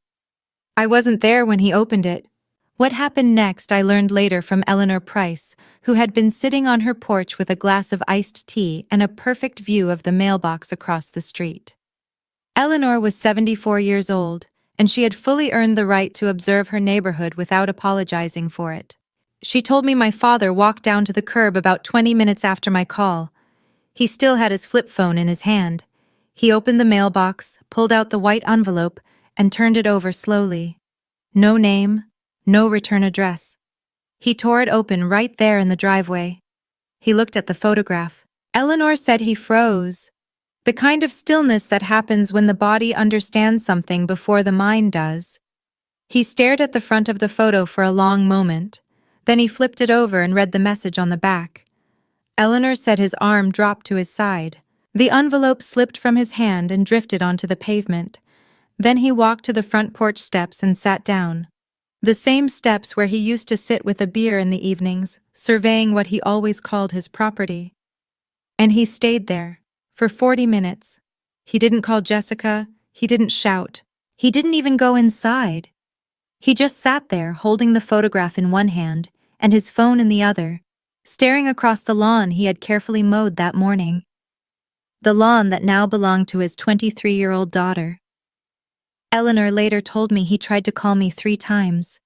I wasn't there when he opened it. What happened next I learned later from Eleanor Price, who had been sitting on her porch with a glass of iced tea and a perfect view of the mailbox across the street. Eleanor was 74 years old, and she had fully earned the right to observe her neighborhood without apologizing for it. She told me my father walked down to the curb about 20 minutes after my call. He still had his flip phone in his hand. He opened the mailbox, pulled out the white envelope, and turned it over slowly. No name, no return address. He tore it open right there in the driveway. He looked at the photograph. Eleanor said he froze. The kind of stillness that happens when the body understands something before the mind does. He stared at the front of the photo for a long moment. Then he flipped it over and read the message on the back. Eleanor said his arm dropped to his side. The envelope slipped from his hand and drifted onto the pavement. Then he walked to the front porch steps and sat down. The same steps where he used to sit with a beer in the evenings, surveying what he always called his property. And he stayed there for 40 minutes. He didn't call Jessica, he didn't shout. He didn't even go inside. He just sat there holding the photograph in one hand and his phone in the other, staring across the lawn he had carefully mowed that morning. The lawn that now belonged to his 23-year-old daughter. Eleanor later told me he tried to call me 3 times.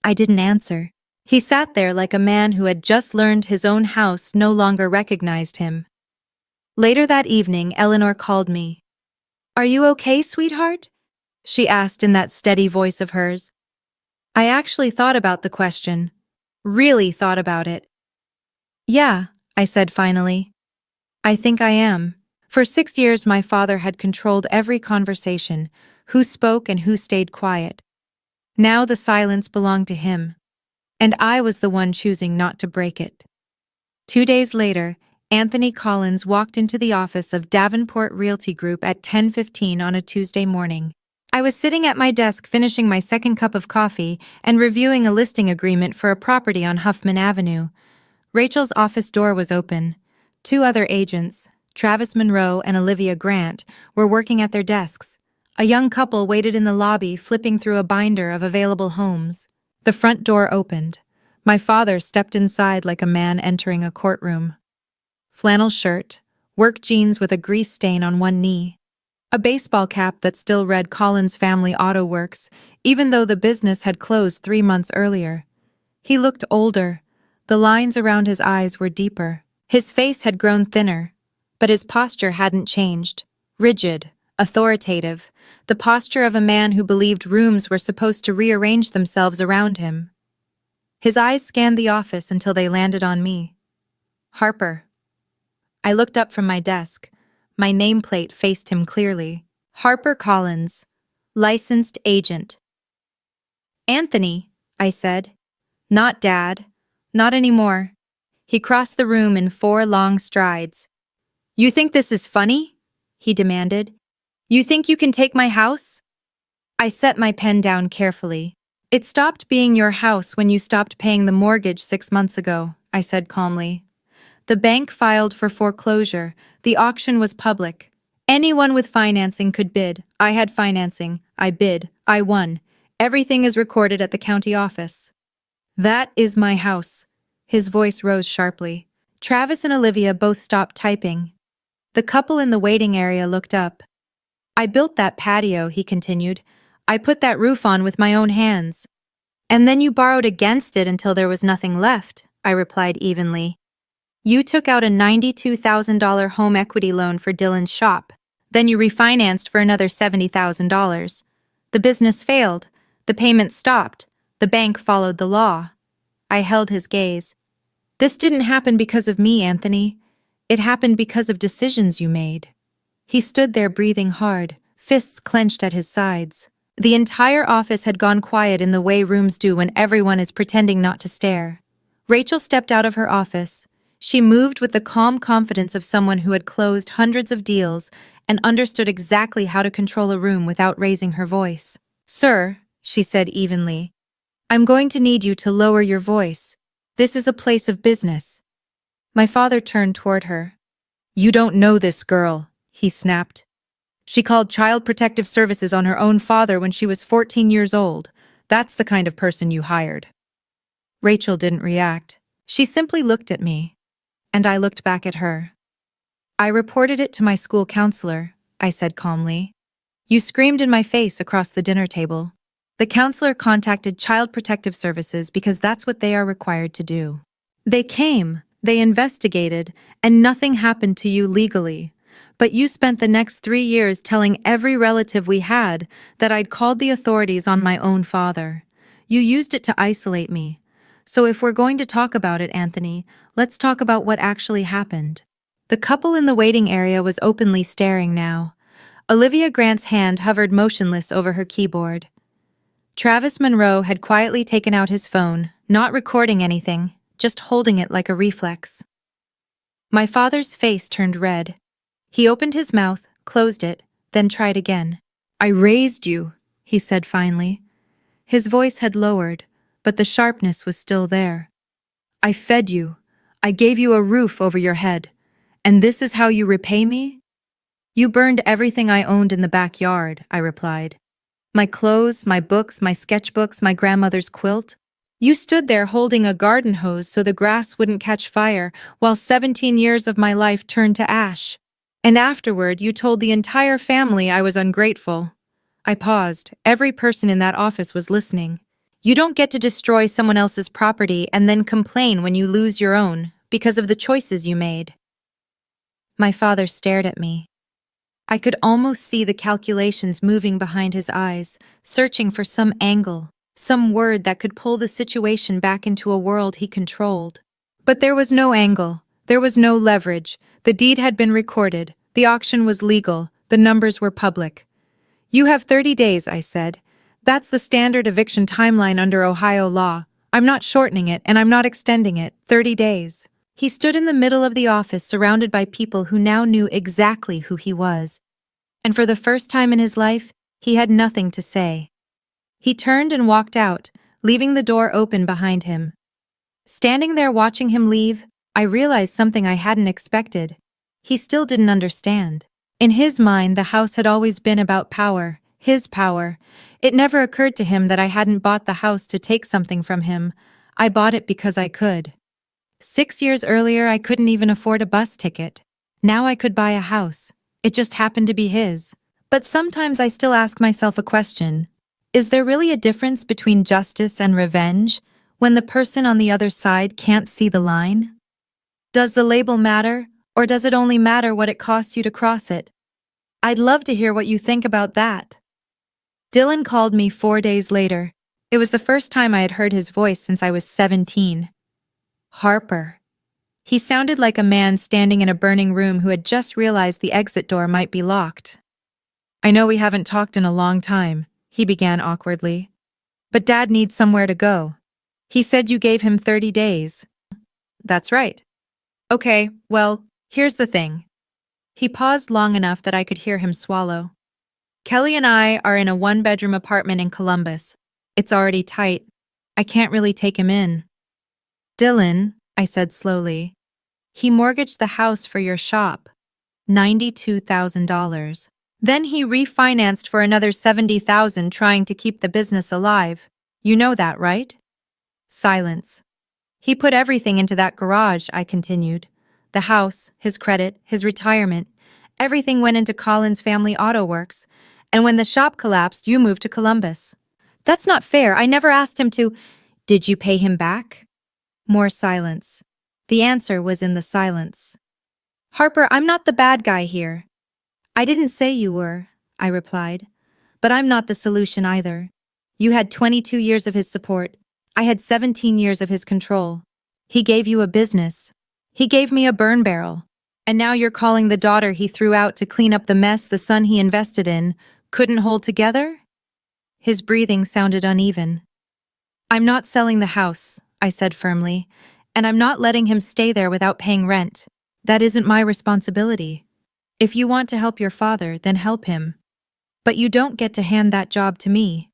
I didn't answer. He sat there like a man who had just learned his own house no longer recognized him. Later that evening, Eleanor called me. "Are you okay, sweetheart?" she asked in that steady voice of hers. I actually thought about the question. Really thought about it. "Yeah," I said finally. "I think I am." For 6 years my father had controlled every conversation, who spoke and who stayed quiet. Now the silence belonged to him, and I was the one choosing not to break it. 2 days later, Anthony Collins walked into the office of Davenport Realty Group at 10:15 on a Tuesday morning. I was sitting at my desk finishing my second cup of coffee and reviewing a listing agreement for a property on Huffman Avenue. Rachel's office door was open. 2 other agents, Travis Monroe and Olivia Grant, were working at their desks. A young couple waited in the lobby, flipping through a binder of available homes. The front door opened. My father stepped inside like a man entering a courtroom. Flannel shirt, work jeans with a grease stain on one knee. A baseball cap that still read Collins Family Auto Works, even though the business had closed 3 months earlier. He looked older. The lines around his eyes were deeper. His face had grown thinner, but his posture hadn't changed. Rigid, authoritative, the posture of a man who believed rooms were supposed to rearrange themselves around him. His eyes scanned the office until they landed on me. "Harper." I looked up from my desk. My nameplate faced him clearly. Harper Collins, licensed agent. "Anthony," I said. "Not Dad. Not anymore." He crossed the room in 4 long strides. "You think this is funny?" he demanded. "You think you can take my house?" I set my pen down carefully. "It stopped being your house when you stopped paying the mortgage 6 months ago," I said calmly. "The bank filed for foreclosure. The auction was public. Anyone with financing could bid. I had financing. I bid. I won. Everything is recorded at the county office." "That is my house." His voice rose sharply. Travis and Olivia both stopped typing. The couple in the waiting area looked up. "I built that patio," he continued. "I put that roof on with my own hands." "And then you borrowed against it until there was nothing left," I replied evenly. "You took out a $92,000 home equity loan for Dylan's shop. Then you refinanced for another $70,000. The business failed. The payments stopped. The bank followed the law." I held his gaze. "This didn't happen because of me, Anthony. It happened because of decisions you made." He stood there breathing hard, fists clenched at his sides. The entire office had gone quiet in the way rooms do when everyone is pretending not to stare. Rachel stepped out of her office. She moved with the calm confidence of someone who had closed hundreds of deals and understood exactly how to control a room without raising her voice. "Sir," she said evenly, "I'm going to need you to lower your voice. This is a place of business." My father turned toward her. "You don't know this girl," he snapped. "She called Child Protective Services on her own father when she was 14 years old. That's the kind of person you hired." Rachel didn't react. She simply looked at me, and I looked back at her. "I reported it to my school counselor," I said calmly. "You screamed in my face across the dinner table." The counselor contacted Child Protective Services because that's what they are required to do. "They came, they investigated, and nothing happened to you legally. But you spent the next 3 years telling every relative we had that I'd called the authorities on my own father. You used it to isolate me. So if we're going to talk about it, Anthony, let's talk about what actually happened." The couple in the waiting area was openly staring now. Olivia Grant's hand hovered motionless over her keyboard. Travis Monroe had quietly taken out his phone, not recording anything, just holding it like a reflex. My father's face turned red. He opened his mouth, closed it, then tried again. "I raised you," he said finally. His voice had lowered, but the sharpness was still there. "I fed you. I gave you a roof over your head. And this is how you repay me?" "You burned everything I owned in the backyard," I replied. "My clothes, my books, my sketchbooks, my grandmother's quilt. You stood there holding a garden hose so the grass wouldn't catch fire, while 17 years of my life turned to ash. And afterward, you told the entire family I was ungrateful." I paused. Every person in that office was listening. You don't get to destroy someone else's property and then complain when you lose your own, because of the choices you made. My father stared at me. I could almost see the calculations moving behind his eyes, searching for some angle, some word that could pull the situation back into a world he controlled. But there was no angle. There was no leverage. The deed had been recorded. The auction was legal. The numbers were public. "You have 30 days, I said. "That's the standard eviction timeline under Ohio law. I'm not shortening it, and I'm not extending it. 30 days. He stood in the middle of the office surrounded by people who now knew exactly who he was. And for the first time in his life, he had nothing to say. He turned and walked out, leaving the door open behind him. Standing there watching him leave, I realized something I hadn't expected. He still didn't understand. In his mind, the house had always been about power, his power. It never occurred to him that I hadn't bought the house to take something from him. I bought it because I could. 6 years earlier, I couldn't even afford a bus ticket. Now I could buy a house. It just happened to be his. But sometimes I still ask myself a question. Is there really a difference between justice and revenge when the person on the other side can't see the line? Does the label matter, or does it only matter what it costs you to cross it? I'd love to hear what you think about that. Dylan called me 4 days later. It was the first time I had heard his voice since I was 17. Harper. He sounded like a man standing in a burning room who had just realized the exit door might be locked. "I know we haven't talked in a long time," he began awkwardly. "But Dad needs somewhere to go. He said you gave him 30 days. "That's right." "Okay, well, here's the thing." He paused long enough that I could hear him swallow. "Kelly and I are in a one-bedroom apartment in Columbus. It's already tight. I can't really take him in." "Dylan," I said slowly, "he mortgaged the house for your shop. $92,000. Then he refinanced for another $70,000 trying to keep the business alive. You know that, right?" Silence. "He put everything into that garage," I continued. "The house, his credit, his retirement. Everything went into Colin's Family Auto Works. And when the shop collapsed, you moved to Columbus." "That's not fair. I never asked him to." "Did you pay him back?" More silence. The answer was in the silence. "Harper, I'm not the bad guy here." "I didn't say you were," I replied. "But I'm not the solution either. You had 22 years of his support. I had 17 years of his control. He gave you a business. He gave me a burn barrel. And now you're calling the daughter he threw out to clean up the mess the son he invested in couldn't hold together?" His breathing sounded uneven. "I'm not selling the house," I said firmly, "and I'm not letting him stay there without paying rent. That isn't my responsibility. If you want to help your father, then help him. But you don't get to hand that job to me."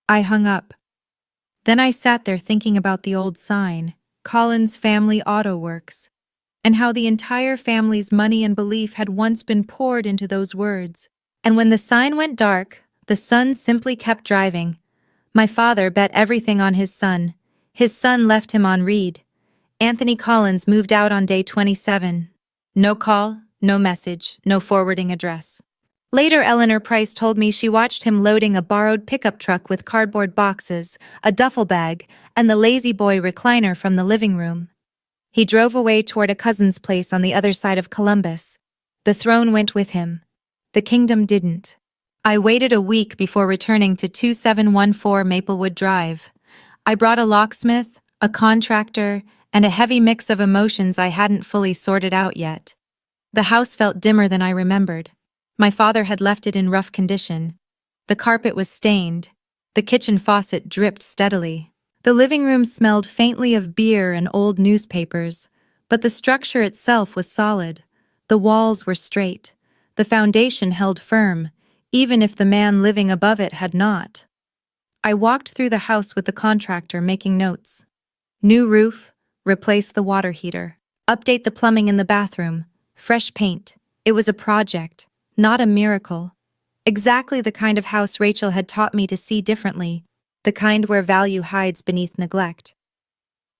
I hung up. Then I sat there thinking about the old sign, Colin's Family Auto Works, and how the entire family's money and belief had once been poured into those words. And when the sign went dark, the son simply kept driving. My father bet everything on his son. His son left him on read. Anthony Collins moved out on day 27. No call, no message, no forwarding address. Later, Eleanor Price told me she watched him loading a borrowed pickup truck with cardboard boxes, a duffel bag, and the lazy boy recliner from the living room. He drove away toward a cousin's place on the other side of Columbus. The throne went with him. The kingdom didn't. I waited a week before returning to 2714 Maplewood Drive. I brought a locksmith, a contractor, and a heavy mix of emotions I hadn't fully sorted out yet. The house felt dimmer than I remembered. My father had left it in rough condition. The carpet was stained. The kitchen faucet dripped steadily. The living room smelled faintly of beer and old newspapers, but the structure itself was solid. The walls were straight. The foundation held firm, even if the man living above it had not. I walked through the house with the contractor making notes. New roof, replace the water heater, update the plumbing in the bathroom, fresh paint. It was a project, not a miracle. Exactly the kind of house Rachel had taught me to see differently, the kind where value hides beneath neglect.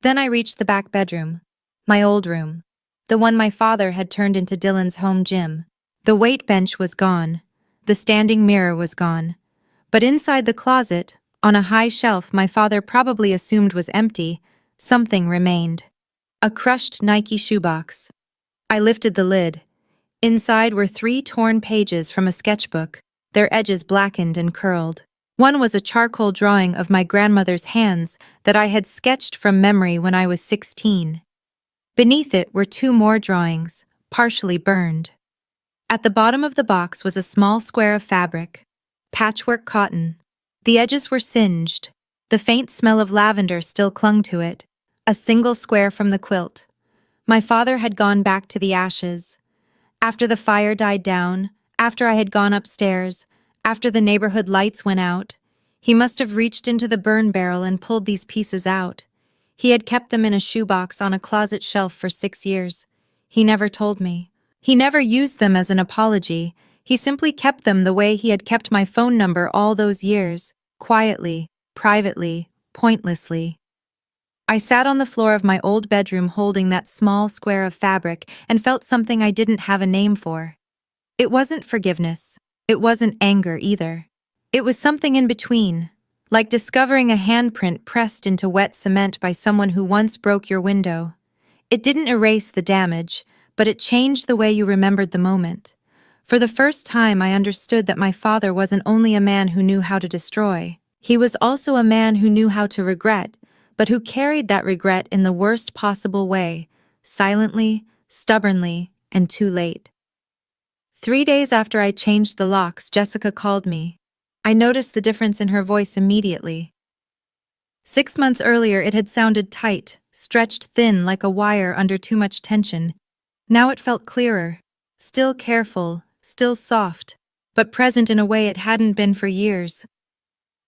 Then I reached the back bedroom, my old room, the one my father had turned into Dylan's home gym. The weight bench was gone, the standing mirror was gone, but inside the closet, on a high shelf my father probably assumed was empty, something remained. A crushed Nike shoebox. I lifted the lid. Inside were 3 torn pages from a sketchbook, their edges blackened and curled. One was a charcoal drawing of my grandmother's hands that I had sketched from memory when I was 16. Beneath it were 2 more drawings, partially burned. At the bottom of the box was a small square of fabric, patchwork cotton. The edges were singed. The faint smell of lavender still clung to it, a single square from the quilt. My father had gone back to the ashes. After the fire died down, after I had gone upstairs, after the neighborhood lights went out, he must have reached into the burn barrel and pulled these pieces out. He had kept them in a shoebox on a closet shelf for 6 years. He never told me. He never used them as an apology. He simply kept them the way he had kept my phone number all those years, quietly, privately, pointlessly. I sat on the floor of my old bedroom holding that small square of fabric and felt something I didn't have a name for. It wasn't forgiveness. It wasn't anger either. It was something in between, like discovering a handprint pressed into wet cement by someone who once broke your window. It didn't erase the damage, but it changed the way you remembered the moment. For the first time, I understood that my father wasn't only a man who knew how to destroy. He was also a man who knew how to regret, but who carried that regret in the worst possible way, silently, stubbornly, and too late. 3 days after I changed the locks, Jessica called me. I noticed the difference in her voice immediately. 6 months earlier, it had sounded tight, stretched thin like a wire under too much tension. Now it felt clearer, still careful, still soft, but present in a way it hadn't been for years.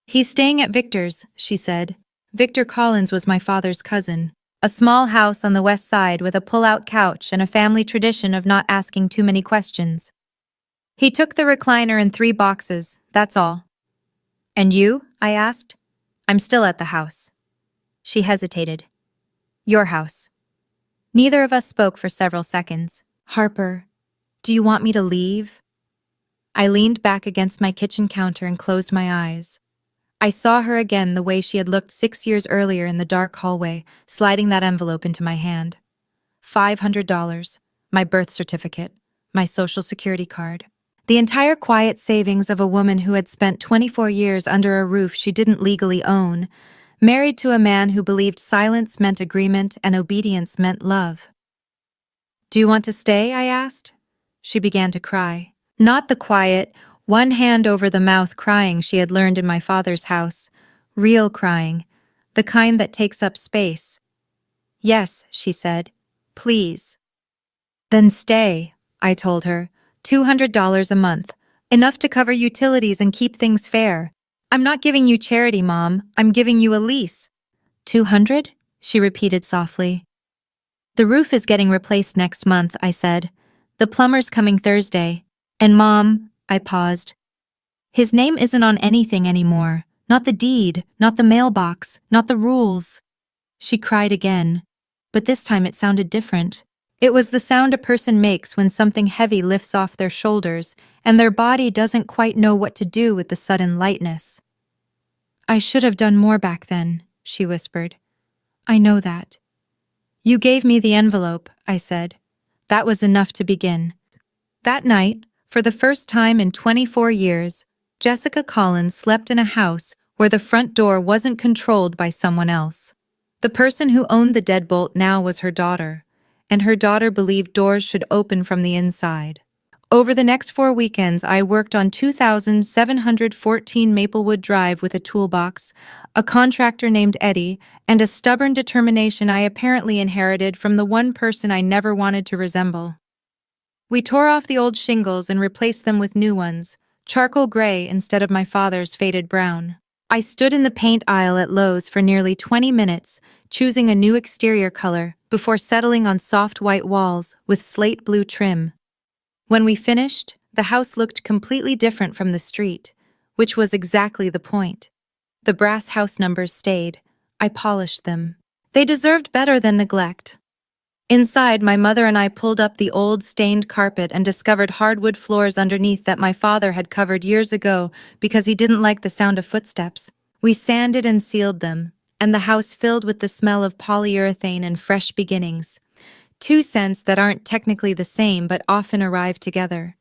"He's staying at Victor's," she said. Victor Collins was my father's cousin. A small house on the west side with a pull-out couch and a family tradition of not asking too many questions. He took the recliner and 3 boxes, that's all. "And you?" I asked. "I'm still at the house." She hesitated. "Your house." Neither of us spoke for several seconds. "Harper, do you want me to leave?" I leaned back against my kitchen counter and closed my eyes. I saw her again the way she had looked 6 years earlier in the dark hallway, sliding that envelope into my hand. $500, my birth certificate, my social security card. The entire quiet savings of a woman who had spent 24 years under a roof she didn't legally own, married to a man who believed silence meant agreement and obedience meant love. "Do you want to stay?" I asked. She began to cry. Not the quiet, one hand over the mouth crying she had learned in my father's house. Real crying, the kind that takes up space. "Yes," she said. "Please." "Then stay," I told her. $200 a month. Enough to cover utilities and keep things fair. "I'm not giving you charity, Mom. I'm giving you a lease." "200?" she repeated softly. "The roof is getting replaced next month," I said. "The plumber's coming Thursday. And Mom," I paused. "His name isn't on anything anymore. Not the deed, not the mailbox, not the rules." She cried again, but this time it sounded different. It was the sound a person makes when something heavy lifts off their shoulders and their body doesn't quite know what to do with the sudden lightness. "I should have done more back then," she whispered. "I know that." "You gave me the envelope," I said. That was enough to begin. That night, for the first time in 24 years, Jessica Collins slept in a house where the front door wasn't controlled by someone else. The person who owned the deadbolt now was her daughter, and her daughter believed doors should open from the inside. Over the next 4 weekends, I worked on 2,714 Maplewood Drive with a toolbox, a contractor named Eddie, and a stubborn determination I apparently inherited from the one person I never wanted to resemble. We tore off the old shingles and replaced them with new ones, charcoal gray instead of my father's faded brown. I stood in the paint aisle at Lowe's for nearly 20 minutes, choosing a new exterior color before settling on soft white walls with slate blue trim. When we finished, the house looked completely different from the street, which was exactly the point. The brass house numbers stayed. I polished them. They deserved better than neglect. Inside, my mother and I pulled up the old stained carpet and discovered hardwood floors underneath that my father had covered years ago because he didn't like the sound of footsteps. We sanded and sealed them, and the house filled with the smell of polyurethane and fresh beginnings. Two scents that aren't technically the same but often arrive together.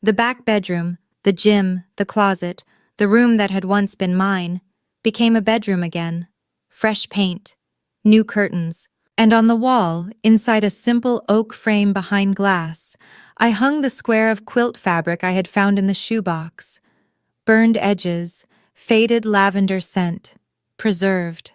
The back bedroom, the gym, the closet, the room that had once been mine, became a bedroom again. Fresh paint, new curtains, and on the wall, inside a simple oak frame behind glass, I hung the square of quilt fabric I had found in the shoebox. Burned edges, faded lavender scent, preserved.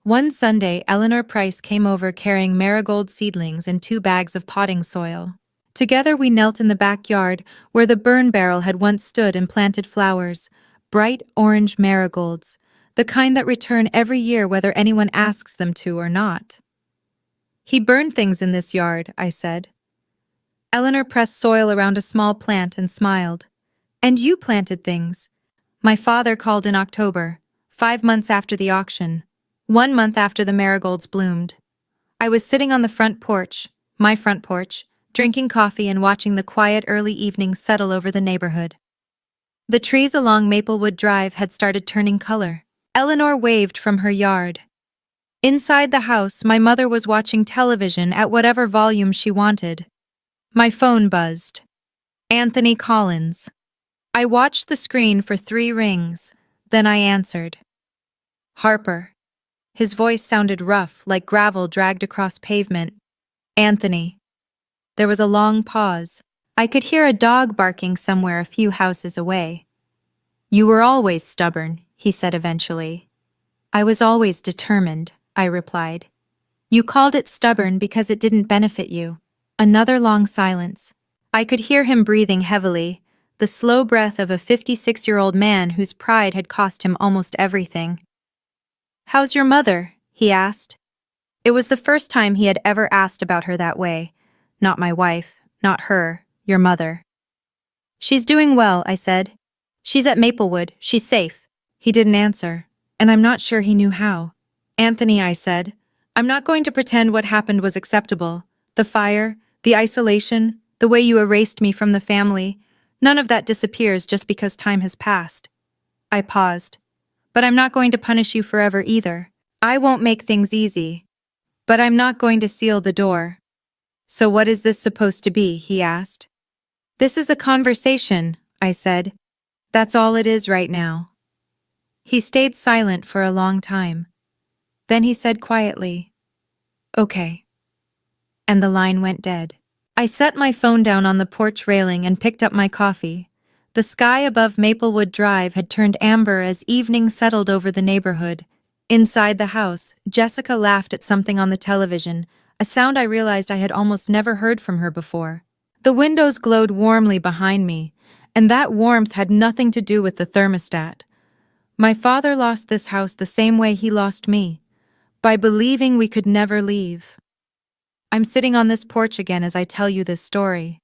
One Sunday, Eleanor Price came over carrying marigold seedlings and 2 bags of potting soil. Together we knelt in the backyard where the burn barrel had once stood and planted flowers, bright orange marigolds, the kind that return every year whether anyone asks them to or not. "He burned things in this yard," I said. Eleanor pressed soil around a small plant and smiled. "And you planted things." My father called in October, 5 months after the auction. 1 month after the marigolds bloomed. I was sitting on the front porch, my front porch, drinking coffee and watching the quiet early evening settle over the neighborhood. The trees along Maplewood Drive had started turning color. Eleanor waved from her yard. Inside the house, my mother was watching television at whatever volume she wanted. My phone buzzed. Anthony Collins. I watched the screen for 3 rings, then I answered. "Harper." His voice sounded rough, like gravel dragged across pavement. "Anthony." There was a long pause. I could hear a dog barking somewhere a few houses away. "You were always stubborn," he said eventually. "I was always determined," I replied. "You called it stubborn because it didn't benefit you." Another long silence. I could hear him breathing heavily, the slow breath of a 56-year-old man whose pride had cost him almost everything. "How's your mother?" he asked. It was the first time he had ever asked about her that way. Not my wife, not her, your mother. "She's doing well," I said. "She's at Maplewood, she's safe." He didn't answer, and I'm not sure he knew how. "Anthony," I said, "I'm not going to pretend what happened was acceptable. The fire, the isolation, the way you erased me from the family, none of that disappears just because time has passed." I paused. "But I'm not going to punish you forever either. I won't make things easy. But I'm not going to seal the door." "So what is this supposed to be?" he asked. "This is a conversation," I said. "That's all it is right now." He stayed silent for a long time. Then he said quietly, "Okay." And the line went dead. I set my phone down on the porch railing and picked up my coffee. The sky above Maplewood Drive had turned amber as evening settled over the neighborhood. Inside the house, Jessica laughed at something on the television, a sound I realized I had almost never heard from her before. The windows glowed warmly behind me, and that warmth had nothing to do with the thermostat. My father lost this house the same way he lost me, by believing we could never leave. I'm sitting on this porch again as I tell you this story.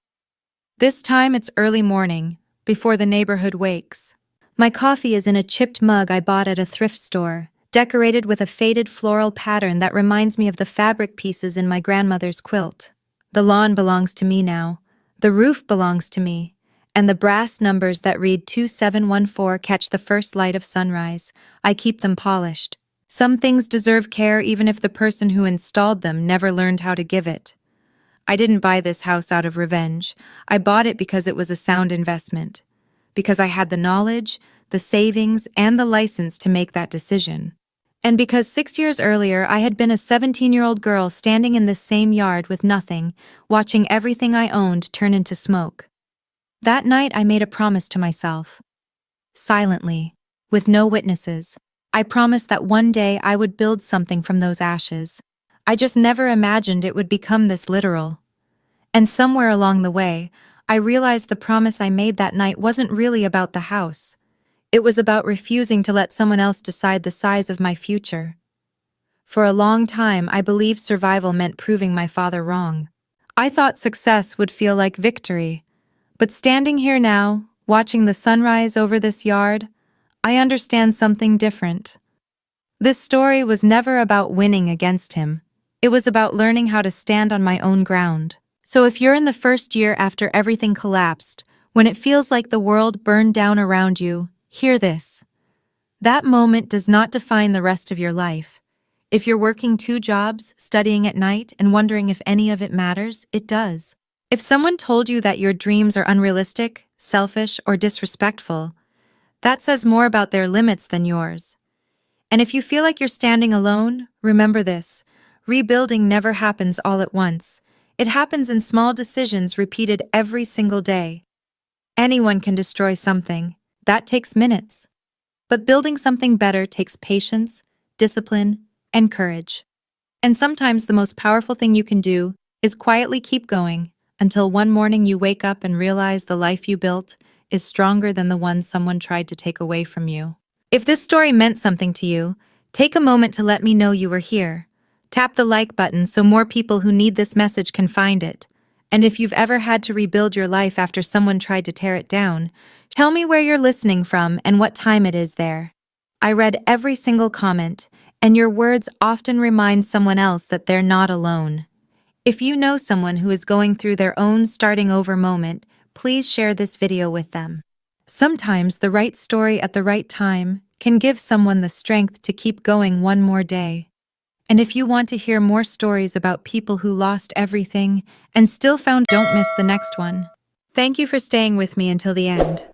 This time it's early morning, before the neighborhood wakes. My coffee is in a chipped mug I bought at a thrift store, decorated with a faded floral pattern that reminds me of the fabric pieces in my grandmother's quilt. The lawn belongs to me now, the roof belongs to me, and the brass numbers that read 2714 catch the first light of sunrise. I keep them polished. Some things deserve care even if the person who installed them never learned how to give it. I didn't buy this house out of revenge. I bought it because it was a sound investment. Because I had the knowledge, the savings, and the license to make that decision. And because 6 years earlier I had been a 17-year-old girl standing in this same yard with nothing, watching everything I owned turn into smoke. That night I made a promise to myself. Silently, with no witnesses, I promised that one day I would build something from those ashes. I just never imagined it would become this literal. And somewhere along the way, I realized the promise I made that night wasn't really about the house. It was about refusing to let someone else decide the size of my future. For a long time, I believed survival meant proving my father wrong. I thought success would feel like victory. But standing here now, watching the sunrise over this yard, I understand something different. This story was never about winning against him. It was about learning how to stand on my own ground. So if you're in the first year after everything collapsed, when it feels like the world burned down around you, hear this. That moment does not define the rest of your life. If you're working 2 jobs, studying at night, and wondering if any of it matters, it does. If someone told you that your dreams are unrealistic, selfish, or disrespectful, that says more about their limits than yours. And if you feel like you're standing alone, remember this. Rebuilding never happens all at once. It happens in small decisions repeated every single day. Anyone can destroy something. That takes minutes. But building something better takes patience, discipline, and courage. And sometimes the most powerful thing you can do is quietly keep going until one morning you wake up and realize the life you built is stronger than the one someone tried to take away from you. If this story meant something to you, take a moment to let me know you were here. Tap the like button so more people who need this message can find it. And if you've ever had to rebuild your life after someone tried to tear it down, tell me where you're listening from and what time it is there. I read every single comment, and your words often remind someone else that they're not alone. If you know someone who is going through their own starting over moment, please share this video with them. Sometimes the right story at the right time can give someone the strength to keep going one more day. And if you want to hear more stories about people who lost everything and still found, don't miss the next one. Thank you for staying with me until the end.